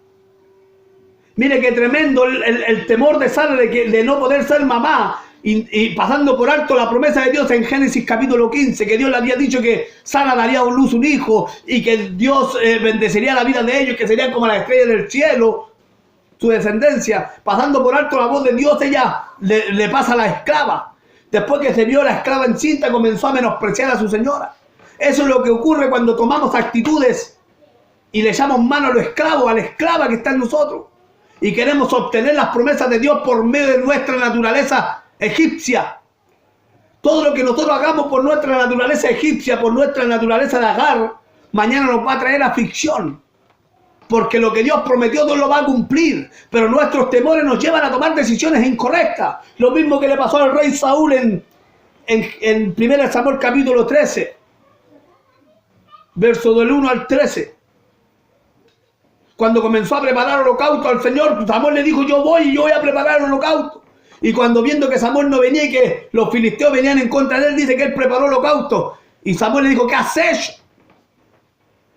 Mire qué tremendo el temor de Sara de no poder ser mamá y pasando por alto la promesa de Dios en Génesis capítulo 15, que Dios le había dicho que Sara daría a luz un hijo y que Dios bendecería la vida de ellos, que serían como las estrellas del cielo, su descendencia. Pasando por alto la voz de Dios, ella le pasa a la esclava. Después que se vio la esclava encinta, comenzó a menospreciar a su señora. Eso es lo que ocurre cuando tomamos actitudes y le echamos mano a lo esclavo, a la esclava que está en nosotros. Y queremos obtener las promesas de Dios por medio de nuestra naturaleza egipcia. Todo lo que nosotros hagamos por nuestra naturaleza egipcia, por nuestra naturaleza de Agar, mañana nos va a traer aflicción. Porque lo que Dios prometió, Dios lo va a cumplir. Pero nuestros temores nos llevan a tomar decisiones incorrectas. Lo mismo que le pasó al rey Saúl en 1 Samuel capítulo 13. Verso del 1 al 13. Cuando comenzó a preparar holocausto al Señor, Samuel le dijo, yo voy a preparar el holocausto. Y cuando viendo que Samuel no venía y que los filisteos venían en contra de él, dice que él preparó holocausto. Y Samuel le dijo, ¿qué has hecho?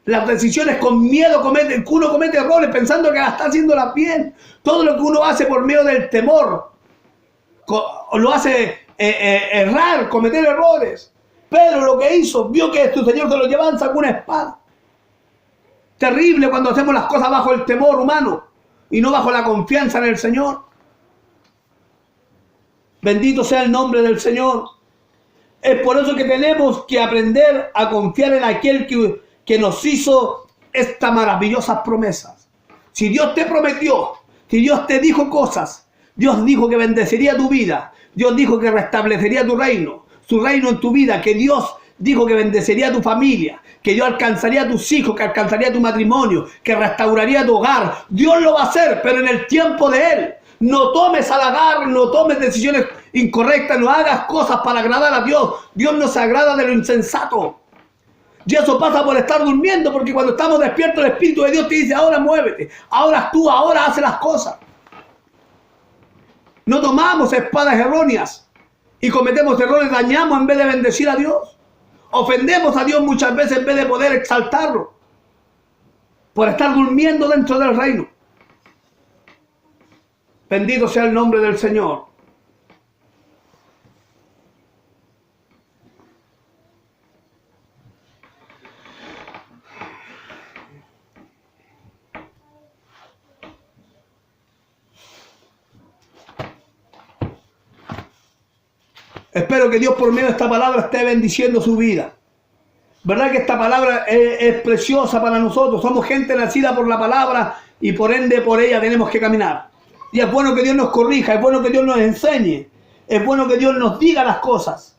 Las decisiones con miedo uno comete errores pensando que la está haciéndolas bien. Todo lo que uno hace por medio del temor lo hace errar, cometer errores. Pedro lo que hizo, vio que su Señor se lo llevaba, sacó una espada. Terrible cuando hacemos las cosas bajo el temor humano y no bajo la confianza en el Señor. Bendito sea el nombre del Señor. Es por eso que tenemos que aprender a confiar en aquel que nos hizo estas maravillosas promesas. Si Dios te prometió, si Dios te dijo cosas, Dios dijo que bendecería tu vida, Dios dijo que restablecería tu reino, su reino en tu vida, que Dios dijo que bendecería a tu familia, que Dios alcanzaría a tus hijos, que alcanzaría tu matrimonio, que restauraría tu hogar. Dios lo va a hacer, pero en el tiempo de Él. No tomes al Agar, no tomes decisiones incorrectas, no hagas cosas para agradar a Dios. Dios no se agrada de lo insensato. Y eso pasa por estar durmiendo, porque cuando estamos despiertos el Espíritu de Dios te dice, ahora muévete, ahora actúa, ahora hace las cosas. No tomamos espadas erróneas y cometemos errores, dañamos en vez de bendecir a Dios. Ofendemos a Dios muchas veces en vez de poder exaltarlo, por estar durmiendo dentro del reino. Bendito sea el nombre del Señor. Espero que Dios por medio de esta palabra esté bendiciendo su vida. ¿Verdad que esta palabra es preciosa para nosotros? Somos gente nacida por la palabra y por ende por ella tenemos que caminar. Y es bueno que Dios nos corrija, es bueno que Dios nos enseñe, es bueno que Dios nos diga las cosas.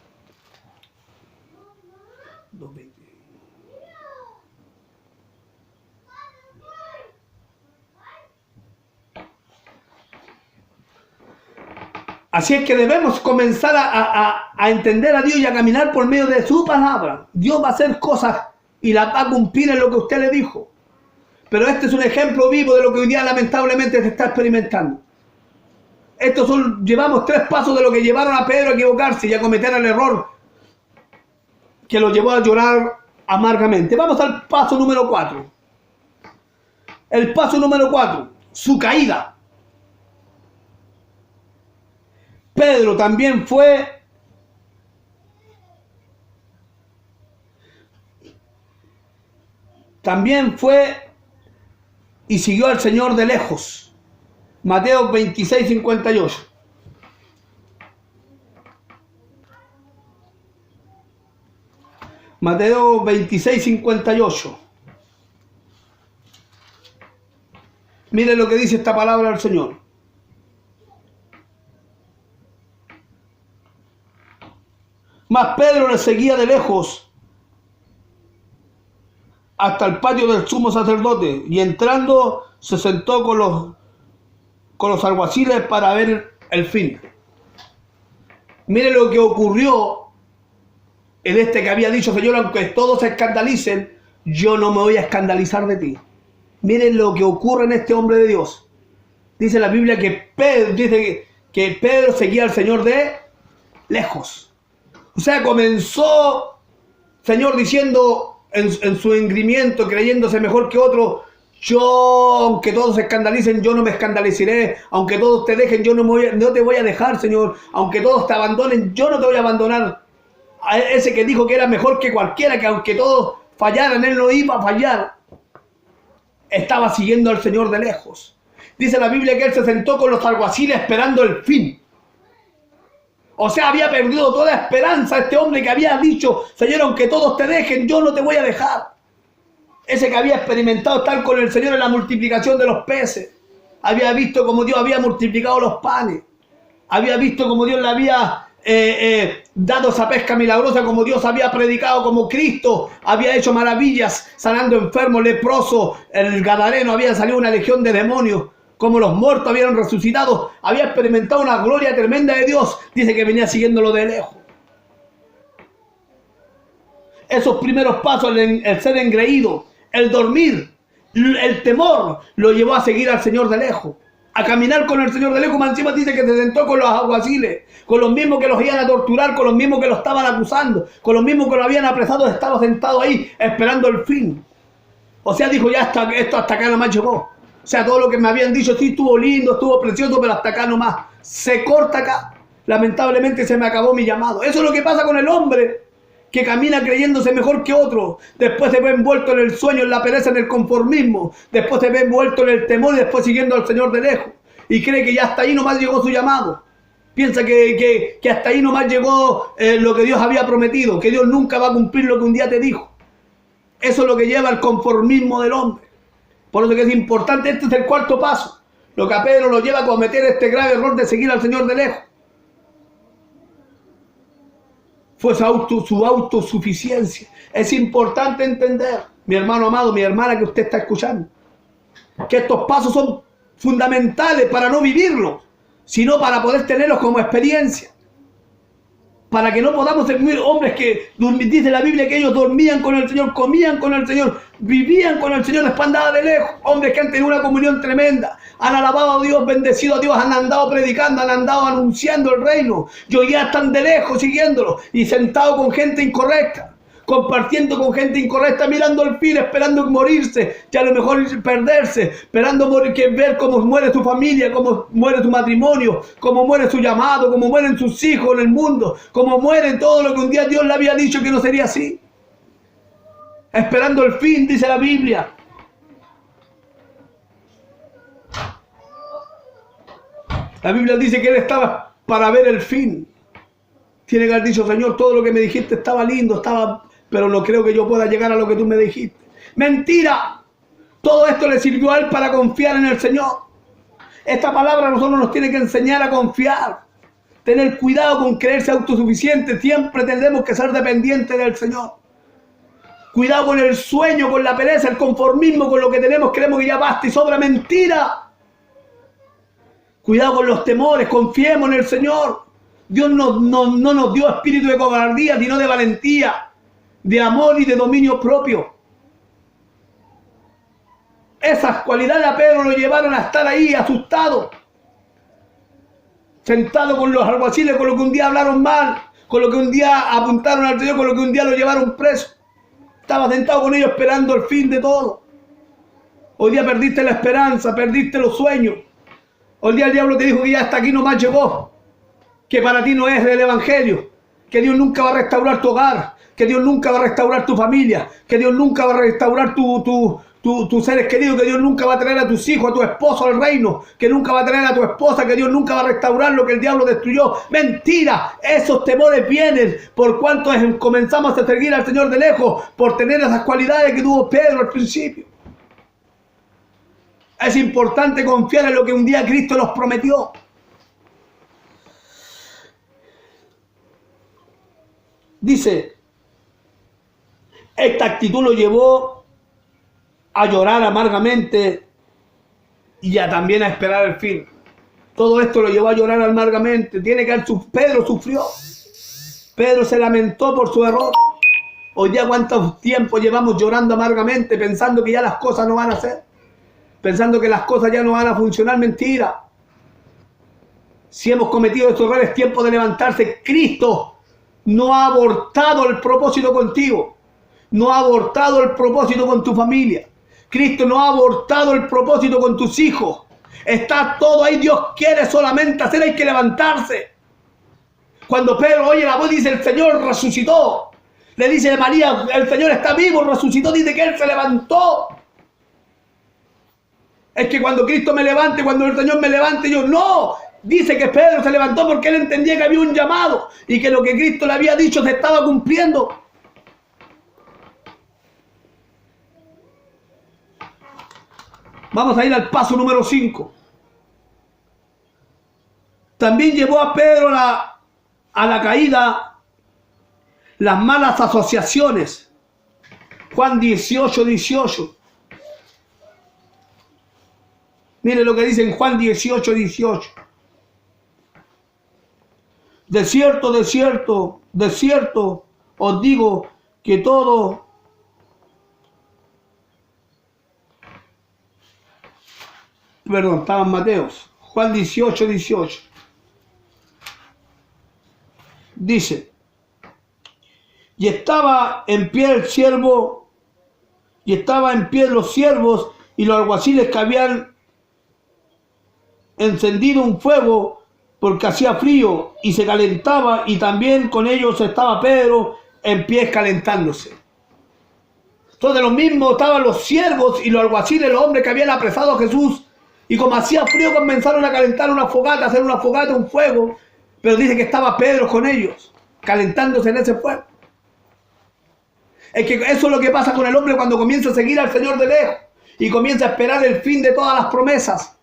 Así es que debemos comenzar a entender a Dios y a caminar por medio de su palabra. Dios va a hacer cosas y las va a cumplir en lo que usted le dijo. Pero este es un ejemplo vivo de lo que hoy día lamentablemente se está experimentando. Llevamos 3 pasos de lo que llevaron a Pedro a equivocarse y a cometer el error que lo llevó a llorar amargamente. Vamos al paso número 4. El paso número 4, su caída. Pedro también fue y siguió al Señor de lejos. Mateo 26, 58. Mateo 26, 58. Mire lo que dice esta palabra del Señor. Mas Pedro le seguía de lejos hasta el patio del sumo sacerdote, y entrando se sentó con los alguaciles para ver el fin. Mire lo que ocurrió en este que había dicho: Señor, aunque todos se escandalicen, yo no me voy a escandalizar de ti. Miren lo que ocurre en este hombre de Dios. Dice la Biblia que Pedro seguía al Señor de lejos. O sea, comenzó, Señor, diciendo en su engreimiento, creyéndose mejor que otro: yo, aunque todos se escandalicen, yo no me escandalizaré. Aunque todos te dejen, yo no te voy a dejar, Señor. Aunque todos te abandonen, yo no te voy a abandonar. A ese que dijo que era mejor que cualquiera, que aunque todos fallaran, él no iba a fallar. Estaba siguiendo al Señor de lejos. Dice la Biblia que él se sentó con los alguaciles esperando el fin. O sea, había perdido toda esperanza este hombre que había dicho: Señor, aunque todos te dejen, yo no te voy a dejar. Ese que había experimentado estar con el Señor en la multiplicación de los peces. Había visto cómo Dios había multiplicado los panes. Había visto cómo Dios le había dado esa pesca milagrosa, como Dios había predicado, como Cristo había hecho maravillas, sanando enfermos, leprosos, el gadareno había salido una legión de demonios, como los muertos habían resucitado. Había experimentado una gloria tremenda de Dios. Dice que venía siguiéndolo de lejos. Esos primeros pasos, el ser engreído, el dormir, el temor, lo llevó a seguir al Señor de lejos, a caminar con el Señor de lejos. Más encima dice que se sentó con los alguaciles, con los mismos que los iban a torturar, con los mismos que lo estaban acusando, con los mismos que lo habían apresado. Estaba sentado ahí esperando el fin. O sea, dijo: ya esto hasta acá nomás llegó. O sea, todo lo que me habían dicho, sí, estuvo lindo, estuvo precioso, pero hasta acá nomás. Se corta acá. Lamentablemente se me acabó mi llamado. Eso es lo que pasa con el hombre que camina creyéndose mejor que otro. Después se ve envuelto en el sueño, en la pereza, en el conformismo. Después se ve envuelto en el temor y después siguiendo al Señor de lejos. Y cree que ya hasta ahí nomás llegó su llamado. Piensa que hasta ahí nomás llegó lo que Dios había prometido, que Dios nunca va a cumplir lo que un día te dijo. Eso es lo que lleva al conformismo del hombre. Por eso que es importante, este es el 4º paso. Lo que a Pedro lo lleva a cometer este grave error de seguir al Señor de lejos. Fue su autosuficiencia. Es importante entender, mi hermano amado, mi hermana que usted está escuchando, que estos pasos son fundamentales para no vivirlos, sino para poder tenerlos como experiencia. Para que no podamos ser hombres que, dice la Biblia, que ellos dormían con el Señor, comían con el Señor, vivían con el Señor, después andaban de lejos. Hombres que han tenido una comunión tremenda, han alabado a Dios, bendecido a Dios, han andado predicando, han andado anunciando el reino. Y hoy ya están de lejos siguiéndolo y sentados con gente incorrecta, compartiendo con gente incorrecta, mirando el fin, esperando morirse, y a lo mejor perderse, esperando ver cómo muere su familia, cómo muere su matrimonio, cómo muere su llamado, cómo mueren sus hijos en el mundo, cómo muere todo lo que un día Dios le había dicho que no sería así. Esperando el fin, dice la Biblia. La Biblia dice que él estaba para ver el fin. Tiene que haber dicho: Señor, todo lo que me dijiste estaba lindo, pero no creo que yo pueda llegar a lo que tú me dijiste. ¡Mentira! Todo esto le sirvió a él para confiar en el Señor. Esta palabra a nosotros nos tiene que enseñar a confiar. Tener cuidado con creerse autosuficiente. Siempre tenemos que ser dependientes del Señor. Cuidado con el sueño, con la pereza, el conformismo, con lo que tenemos. Creemos que ya basta y sobra. ¡Mentira! Cuidado con los temores, confiemos en el Señor. Dios no nos dio espíritu de cobardía, sino de valentía, de amor y de dominio propio. Esas cualidades a Pedro lo llevaron a estar ahí asustado, sentado con los alguaciles, con lo que un día hablaron mal, con lo que un día apuntaron al Señor, con lo que un día lo llevaron preso. Estaba sentado con ellos esperando el fin de todo. Hoy día perdiste la esperanza, perdiste los sueños. Hoy día el diablo te dijo que ya hasta aquí nomás llegó, que para ti no es el evangelio, que Dios nunca va a restaurar tu hogar, que Dios nunca va a restaurar tu familia, que Dios nunca va a restaurar tus seres queridos, que Dios nunca va a traer a tus hijos, a tu esposo al reino, que nunca va a traer a tu esposa, que Dios nunca va a restaurar lo que el diablo destruyó. Mentira, esos temores vienen por cuanto comenzamos a seguir al Señor de lejos, por tener esas cualidades que tuvo Pedro al principio. Es importante confiar en lo que un día Cristo nos prometió. Dice, esta actitud lo llevó a llorar amargamente y también a esperar el fin. Todo esto lo llevó a llorar amargamente. Pedro sufrió. Pedro se lamentó por su error. Hoy día cuánto tiempo llevamos llorando amargamente, pensando que ya las cosas no van a ser. Pensando que las cosas ya no van a funcionar. Mentira. Si hemos cometido estos errores, es tiempo de levantarse. Cristo no ha abortado el propósito contigo. No ha abortado el propósito con tu familia. Cristo no ha abortado el propósito con tus hijos. Está todo ahí. Dios quiere solamente hacer, hay que levantarse. Cuando Pedro oye la voz, dice: el Señor resucitó. Le dice María: el Señor está vivo, resucitó. Dice que Él se levantó. Es que cuando Cristo me levante, cuando el Señor me levante, yo no. Dice que Pedro se levantó porque él entendía que había un llamado y que lo que Cristo le había dicho se estaba cumpliendo. Vamos a ir al paso número 5. También llevó a Pedro a la caída las malas asociaciones. Juan 18:18. Mire lo que dice en Juan 18:18. De cierto, de cierto, de cierto, os digo que todo estaba en Mateos. Juan 18:18. Dice: y estaba en pie el siervo, y estaba en pie los siervos y los alguaciles que habían encendido un fuego porque hacía frío y se calentaba, y también con ellos estaba Pedro en pie calentándose. Entonces, lo mismo estaban los siervos y los alguaciles, los hombres que habían apresado a Jesús, y como hacía frío comenzaron a calentar una fogata, a hacer una fogata, un fuego, pero dice que estaba Pedro con ellos, calentándose en ese fuego. Es que eso es lo que pasa con el hombre cuando comienza a seguir al Señor de lejos y comienza a esperar el fin de todas las promesas.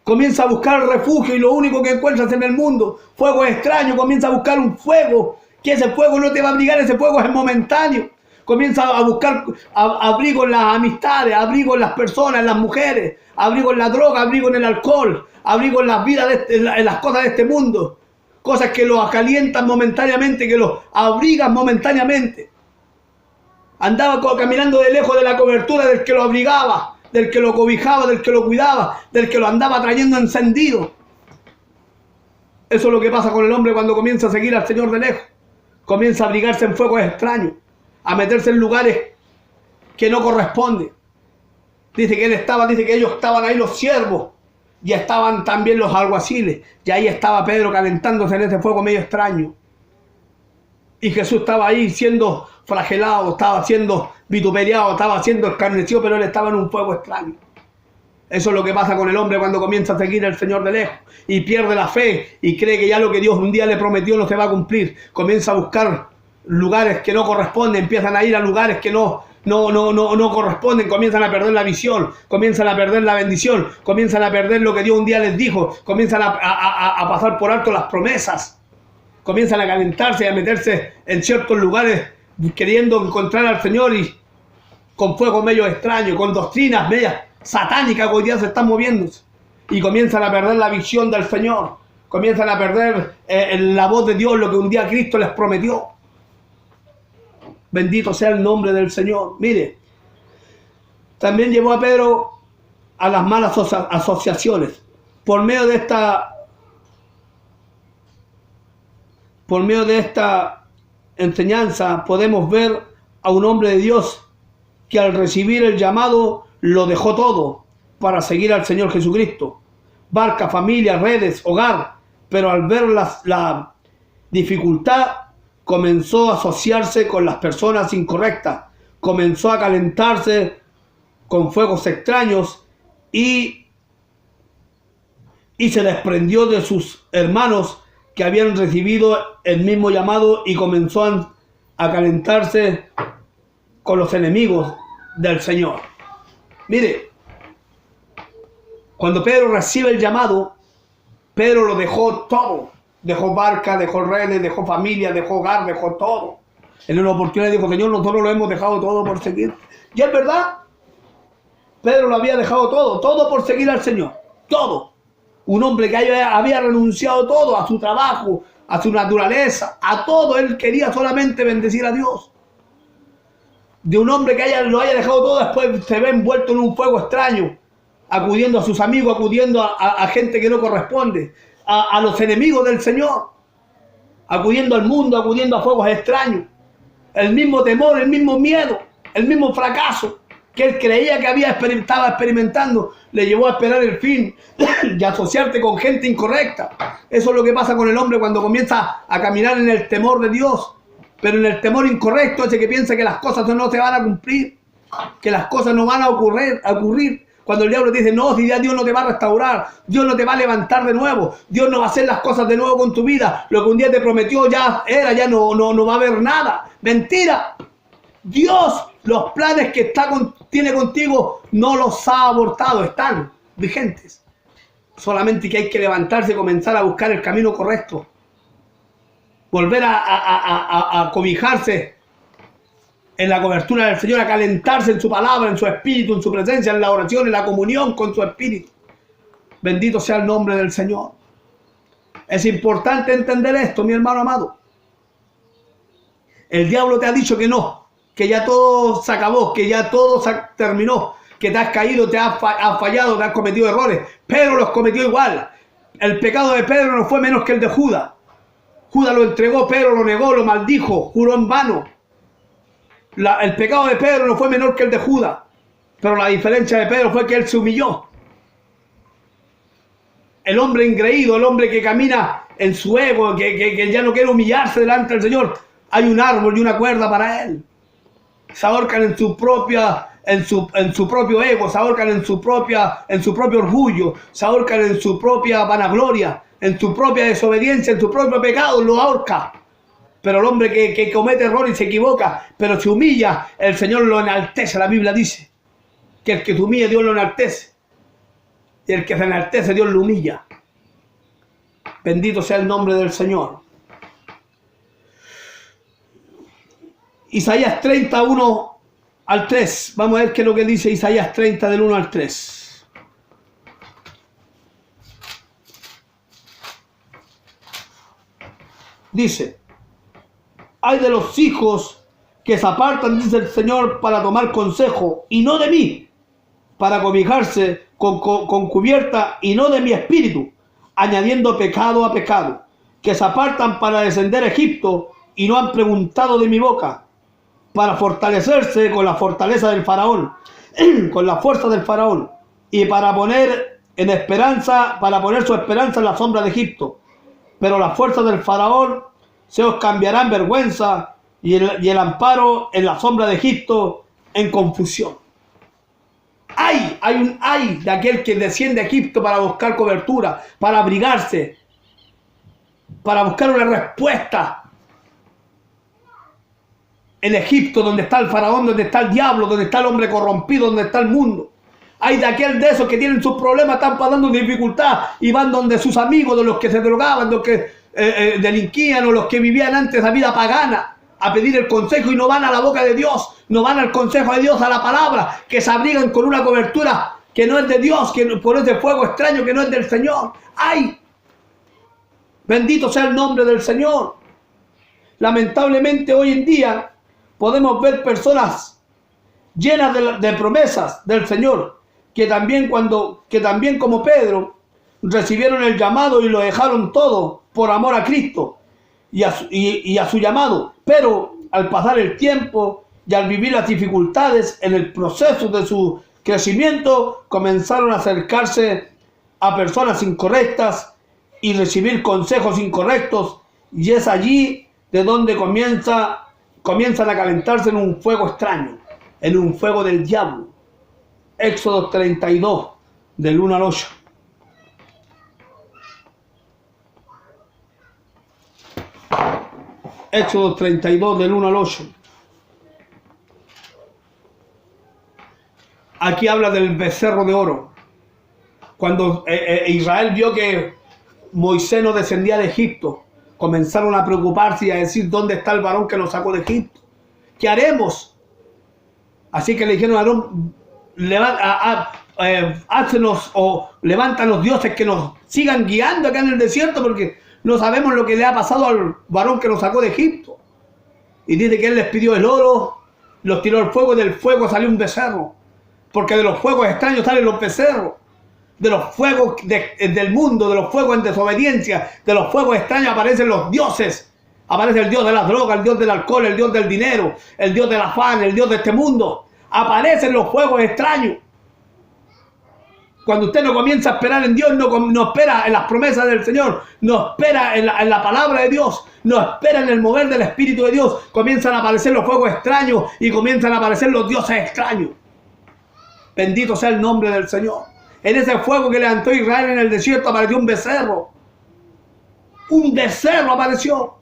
Comienza a buscar refugio y lo único que encuentras en el mundo, fuego extraño. Comienza a buscar un fuego, que ese fuego no te va a abrigar, ese fuego es momentáneo. Comienza a buscar abrigo en las amistades, abrigo en las personas, en las mujeres, abrigo en la droga, abrigo en el alcohol, abrigo en las vidas, en las cosas de este mundo. Cosas que lo acalientan momentáneamente, que lo abrigan momentáneamente. Andaba caminando de lejos de la cobertura del que lo abrigaba, del que lo cobijaba, del que lo cuidaba, del que lo andaba trayendo encendido. Eso es lo que pasa con el hombre cuando comienza a seguir al Señor de lejos. Comienza a abrigarse en fuegos extraños, a meterse en lugares que no corresponden. Dice que ellos estaban ahí, los siervos, y estaban también los alguaciles, y ahí estaba Pedro calentándose en ese fuego medio extraño. Y Jesús estaba ahí siendo flagelado, estaba siendo vituperiado, estaba siendo escarnecido, pero él estaba en un fuego extraño. Eso es lo que pasa con el hombre cuando comienza a seguir al Señor de lejos y pierde la fe y cree que ya lo que Dios un día le prometió no se va a cumplir. Comienza a buscar lugares que no corresponden, empiezan a ir a lugares que no corresponden, comienzan a perder la visión, comienzan a perder la bendición, comienzan a perder lo que Dios un día les dijo, comienzan a pasar por alto las promesas, comienzan a calentarse y a meterse en ciertos lugares queriendo encontrar al Señor y con fuego medio extraño, con doctrinas medias satánicas que hoy día se están moviéndose. y comienzan a perder la visión del Señor, comienzan a perder la voz de Dios, lo que un día Cristo les prometió. Bendito sea el nombre del Señor. Mire, también llevó a Pedro a las malas asociaciones. Por medio de esta enseñanza podemos ver a un hombre de Dios que al recibir el llamado lo dejó todo para seguir al Señor Jesucristo. Barca, familia, redes, hogar, pero al ver la dificultad comenzó a asociarse con las personas incorrectas, comenzó a calentarse con fuegos extraños y se desprendió de sus hermanos que habían recibido el mismo llamado y comenzó a calentarse con los enemigos del Señor. Mire, cuando Pedro recibe el llamado, Pedro lo dejó todo. Dejó barca, dejó redes, dejó familia, dejó hogar, dejó todo. En una oportunidad dijo: Señor, nosotros lo hemos dejado todo por seguir. Y es verdad, Pedro lo había dejado todo por seguir al Señor. Todo. Un hombre que había renunciado todo, a su trabajo, a su naturaleza, a todo. Él quería solamente bendecir a Dios. De un hombre que lo haya dejado todo, después se ve envuelto en un fuego extraño, acudiendo a sus amigos, acudiendo a gente que no corresponde, a los enemigos del Señor, acudiendo al mundo, acudiendo a fuegos extraños. El mismo temor, el mismo miedo, el mismo fracaso que él creía que estaba experimentando, le llevó a esperar el fin y asociarte con gente incorrecta. Eso es lo que pasa con el hombre cuando comienza a caminar en el temor de Dios, pero en el temor incorrecto, ese que piensa que las cosas no se van a cumplir, que las cosas no van a ocurrir. Cuando el diablo te dice: no, si ya Dios no te va a restaurar, Dios no te va a levantar de nuevo, Dios no va a hacer las cosas de nuevo con tu vida, lo que un día te prometió ya no va a haber nada. Mentira. Dios, los planes que tiene contigo no los ha abortado, están vigentes. Solamente que hay que levantarse y comenzar a buscar el camino correcto. Volver a cobijarse en la cobertura del Señor, a calentarse en su palabra, en su espíritu, en su presencia, en la oración, en la comunión con su espíritu. Bendito sea el nombre del Señor. Es importante entender esto, mi hermano amado. El diablo te ha dicho que no, que ya todo se acabó, que ya todo se terminó, que te has caído, te has fallado, te has cometido errores. Pedro los cometió igual. El pecado de Pedro no fue menos que el de Judas. Judas lo entregó, Pedro lo negó, lo maldijo, juró en vano. El pecado de Pedro no fue menor que el de Judas, pero la diferencia de Pedro fue que él se humilló. El hombre engreído, el hombre que camina en su ego, que ya no quiere humillarse delante del Señor, hay un árbol y una cuerda para él. Se ahorcan en su propio ego, se ahorcan en su propio orgullo, se ahorcan en su propia vanagloria, en su propia desobediencia, en su propio pecado, lo ahorca. Pero el hombre que comete error y se equivoca, pero se humilla, el Señor lo enaltece. La Biblia dice que el que se humilla, Dios lo enaltece. Y el que se enaltece, Dios lo humilla. Bendito sea el nombre del Señor. Isaías 30, 1 al 3. Vamos a ver qué es lo que dice Isaías 30, del 1 al 3. Dice: ay de los hijos que se apartan, dice el Señor, para tomar consejo, y no de mí, para cobijarse con cubierta, y no de mi espíritu, añadiendo pecado a pecado, que se apartan para descender a Egipto, y no han preguntado de mi boca, para fortalecerse con la fortaleza del faraón, con la fuerza del faraón, y para poner su esperanza en la sombra de Egipto. Pero la fuerza del faraón se os cambiará en vergüenza, y el amparo en la sombra de Egipto en confusión. Hay un ay de aquel que desciende a Egipto para buscar cobertura, para abrigarse, para buscar una respuesta. En Egipto, donde está el faraón, donde está el diablo, donde está el hombre corrompido, donde está el mundo. Hay de aquel de esos que tienen sus problemas, están pasando dificultad y van donde sus amigos, de los que se drogaban, de los que delinquían o los que vivían antes la vida pagana, a pedir el consejo, y no van a la boca de Dios, no van al consejo de Dios, a la palabra, que se abrigan con una cobertura que no es de Dios, que por ese fuego extraño que no es del Señor. ¡Ay! Bendito sea el nombre del Señor. Lamentablemente hoy en día podemos ver personas llenas de promesas del Señor, que también como Pedro recibieron el llamado y lo dejaron todo por amor a Cristo y a su llamado. Pero al pasar el tiempo y al vivir las dificultades en el proceso de su crecimiento, comenzaron a acercarse a personas incorrectas y recibir consejos incorrectos, y es allí de donde comienzan a calentarse en un fuego extraño, en un fuego del diablo. Éxodo 32, del 1 al 8. Éxodo 32, del 1 al 8. Aquí habla del becerro de oro. Cuando Israel vio que Moisés no descendía de Egipto, comenzaron a preocuparse y a decir: ¿dónde está el varón que nos sacó de Egipto? ¿Qué haremos? Así que le dijeron a Aarón: hácenos o levántanos dioses que nos sigan guiando acá en el desierto, porque no sabemos lo que le ha pasado al varón que nos sacó de Egipto. Y dice que él les pidió el oro, los tiró al fuego y del fuego salió un becerro. Porque de los fuegos extraños salen los becerros. De los fuegos del mundo, de los fuegos en desobediencia, de los fuegos extraños aparecen los dioses. Aparece el dios de las drogas, el dios del alcohol, el dios del dinero, el dios del afán, el dios de este mundo. Aparecen los fuegos extraños. Cuando usted no comienza a esperar en Dios, no espera en las promesas del Señor, no espera en la palabra de Dios, no espera en el mover del Espíritu de Dios, comienzan a aparecer los fuegos extraños y comienzan a aparecer los dioses extraños. Bendito sea el nombre del Señor. En ese fuego que levantó Israel en el desierto apareció un becerro. Un becerro apareció.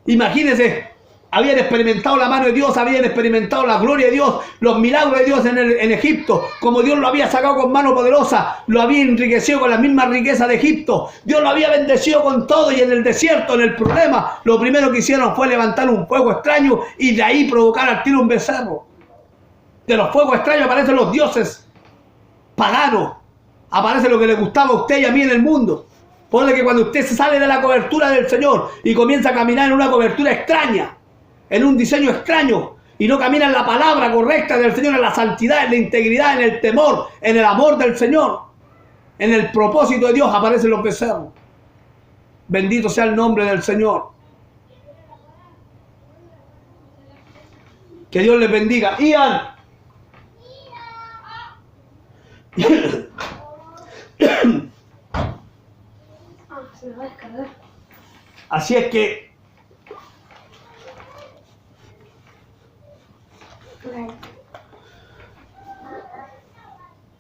Imagínense, habían experimentado la mano de Dios, habían experimentado la gloria de Dios, los milagros de Dios en Egipto, como Dios lo había sacado con mano poderosa, lo había enriquecido con la misma riqueza de Egipto, Dios lo había bendecido con todo, y en el desierto, en el problema, lo primero que hicieron fue levantar un fuego extraño y de ahí provocar al tiro un becerro. De los fuegos extraños aparecen los dioses paganos, aparece lo que le gustaba a usted y a mí en el mundo. Por eso que cuando usted se sale de la cobertura del Señor y comienza a caminar en una cobertura extraña, en un diseño extraño, y no camina en la palabra correcta del Señor, en la santidad, en la integridad, en el temor, en el amor del Señor, en el propósito de Dios, aparecen los becerros. Bendito sea el nombre del Señor. Que Dios les bendiga. Ian. Se me va a descargar. Así es que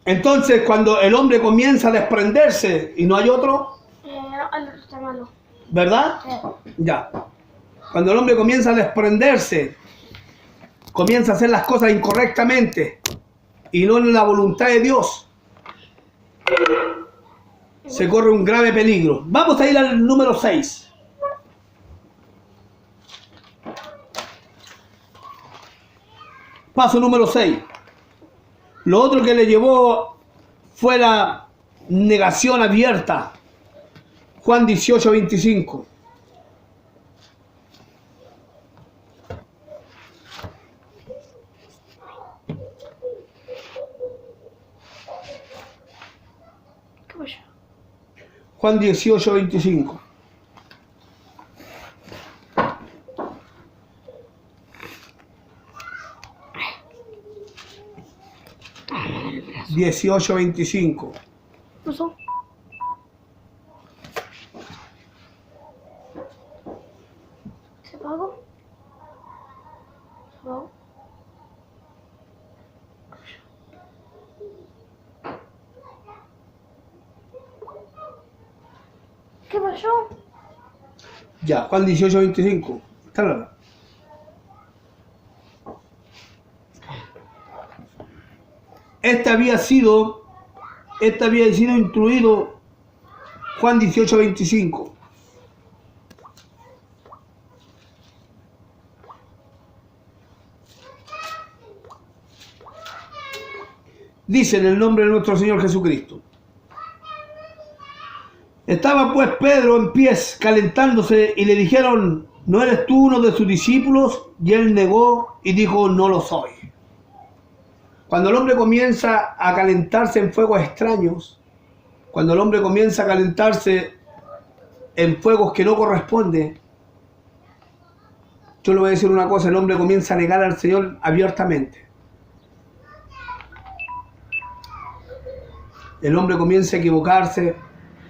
entonces cuando el hombre comienza a desprenderse y no hay otro, Está malo. ¿verdad? Ya. Cuando el hombre comienza a desprenderse, comienza a hacer las cosas incorrectamente y no en la voluntad de Dios, se corre un grave peligro. Vamos a ir al número 6. Paso número 6. Lo otro que le llevó fue la negación abierta. Juan 18, 25. ¿Qué pasó? Juan 18, 25. ¿Qué 18, 25. pasó? ¿Se apagó? ¿Se apagó? ¿Qué pasó? Ya, Juan 18, 25. Está claro. Este había sido instruido Juan 18, 25. Dice en el nombre de nuestro Señor Jesucristo. Estaba pues Pedro en pies calentándose y le dijeron, ¿no eres tú uno de sus discípulos? Y él negó y dijo, no lo soy. Cuando el hombre comienza a calentarse en fuegos extraños, cuando el hombre comienza a calentarse en fuegos que no corresponden, yo le voy a decir una cosa, el hombre comienza a negar al Señor abiertamente. El hombre comienza a equivocarse,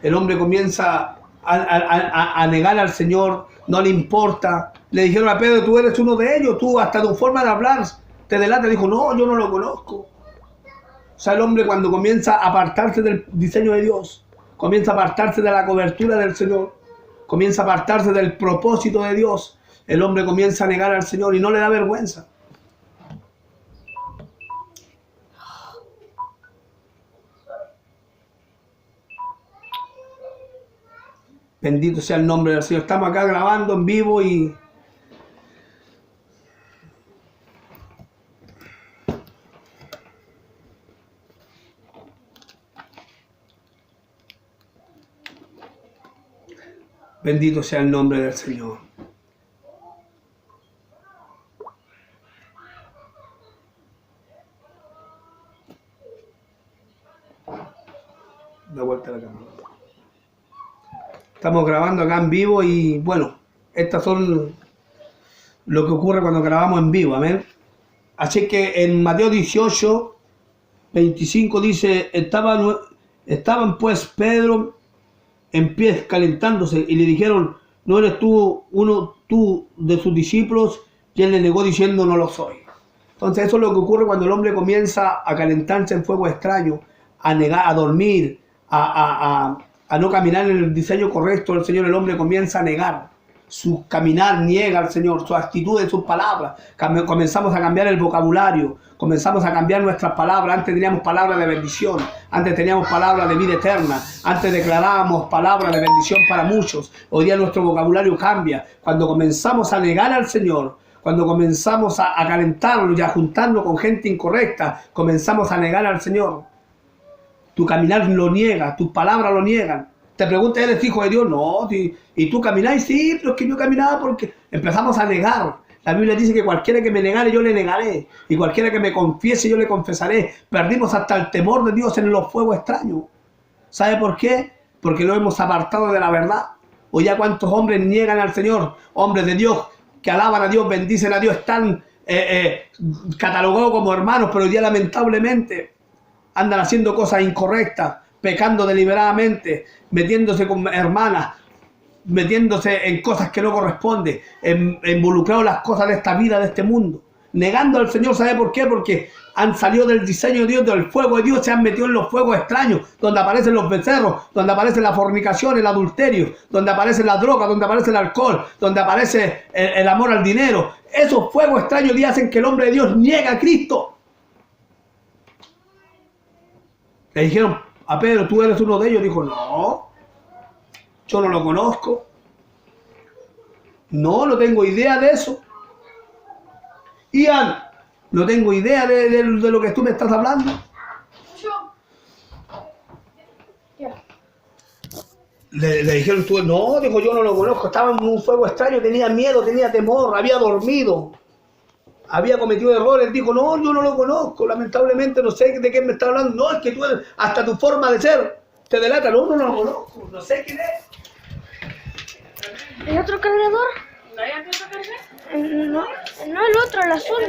el hombre comienza a negar al Señor, no le importa. Le dijeron a Pedro, tú eres uno de ellos, tú hasta tu forma de hablar te delata. Dijo, no, yo no lo conozco. O sea, el hombre cuando comienza a apartarse del diseño de Dios, comienza a apartarse de la cobertura del Señor, comienza a apartarse del propósito de Dios, el hombre comienza a negar al Señor y no le da vergüenza. Bendito sea el nombre del Señor. Estamos acá grabando en vivo y bendito sea el nombre del Señor. Da vuelta la cámara. Estamos grabando acá en vivo y bueno, estas son lo que ocurre cuando grabamos en vivo, amén. Así que en Mateo 18, 25 dice, estaban pues Pedro en pies calentándose y le dijeron, ¿no eres tú uno de sus discípulos? Y él le negó diciendo, no lo soy. Entonces eso es lo que ocurre cuando el hombre comienza a calentarse en fuego extraño, a negar, a dormir, a no caminar en el diseño correcto del Señor. El hombre comienza a negar. Su caminar niega al Señor, su actitud y sus palabras. Comenzamos a cambiar el vocabulario, comenzamos a cambiar nuestras palabras. Antes teníamos palabras de bendición, antes teníamos palabras de vida eterna, antes declarábamos palabras de bendición para muchos. Hoy día nuestro vocabulario cambia. Cuando comenzamos a negar al Señor, cuando comenzamos a calentarlo y a juntarnos con gente incorrecta, comenzamos a negar al Señor. Tu caminar lo niega, tus palabras lo niegan. Te pregunta, ¿eres hijo de Dios? No. ¿Y tú camináis? Sí, pero es que yo caminaba porque empezamos a negar. La Biblia dice que cualquiera que me negare, yo le negaré. Y cualquiera que me confiese, yo le confesaré. Perdimos hasta el temor de Dios en los fuegos extraños. ¿Sabe por qué? Porque lo hemos apartado de la verdad. Hoy ya cuántos hombres niegan al Señor, hombres de Dios, que alaban a Dios, bendicen a Dios, están catalogados como hermanos, pero hoy día lamentablemente andan haciendo cosas incorrectas, pecando deliberadamente, metiéndose con hermanas, metiéndose en cosas que no corresponden, involucrados en las cosas de esta vida, de este mundo, negando al Señor. ¿Sabe por qué? Porque han salido del diseño de Dios, del fuego de Dios, se han metido en los fuegos extraños, donde aparecen los becerros, donde aparece la fornicación, el adulterio, donde aparece la droga, donde aparece el alcohol, donde aparece el amor al dinero. Esos fuegos extraños que hacen que el hombre de Dios niegue a Cristo. Le dijeron a Pedro, ¿tú eres uno de ellos? Dijo, no, yo no lo conozco. No tengo idea de eso. Ian, no tengo idea de lo que tú me estás hablando. Le dijeron, tú, no, dijo, yo no lo conozco. Estaba en un fuego extraño, tenía miedo, tenía temor, había dormido, había cometido errores. Dijo, no, yo no lo conozco, lamentablemente no sé de qué me está hablando. No, es que tú eres, hasta tu forma de ser te delata. No lo conozco, no sé quién es. ¿Hay otro cargador? ¿No hay otro cargador? No, el otro, el azul.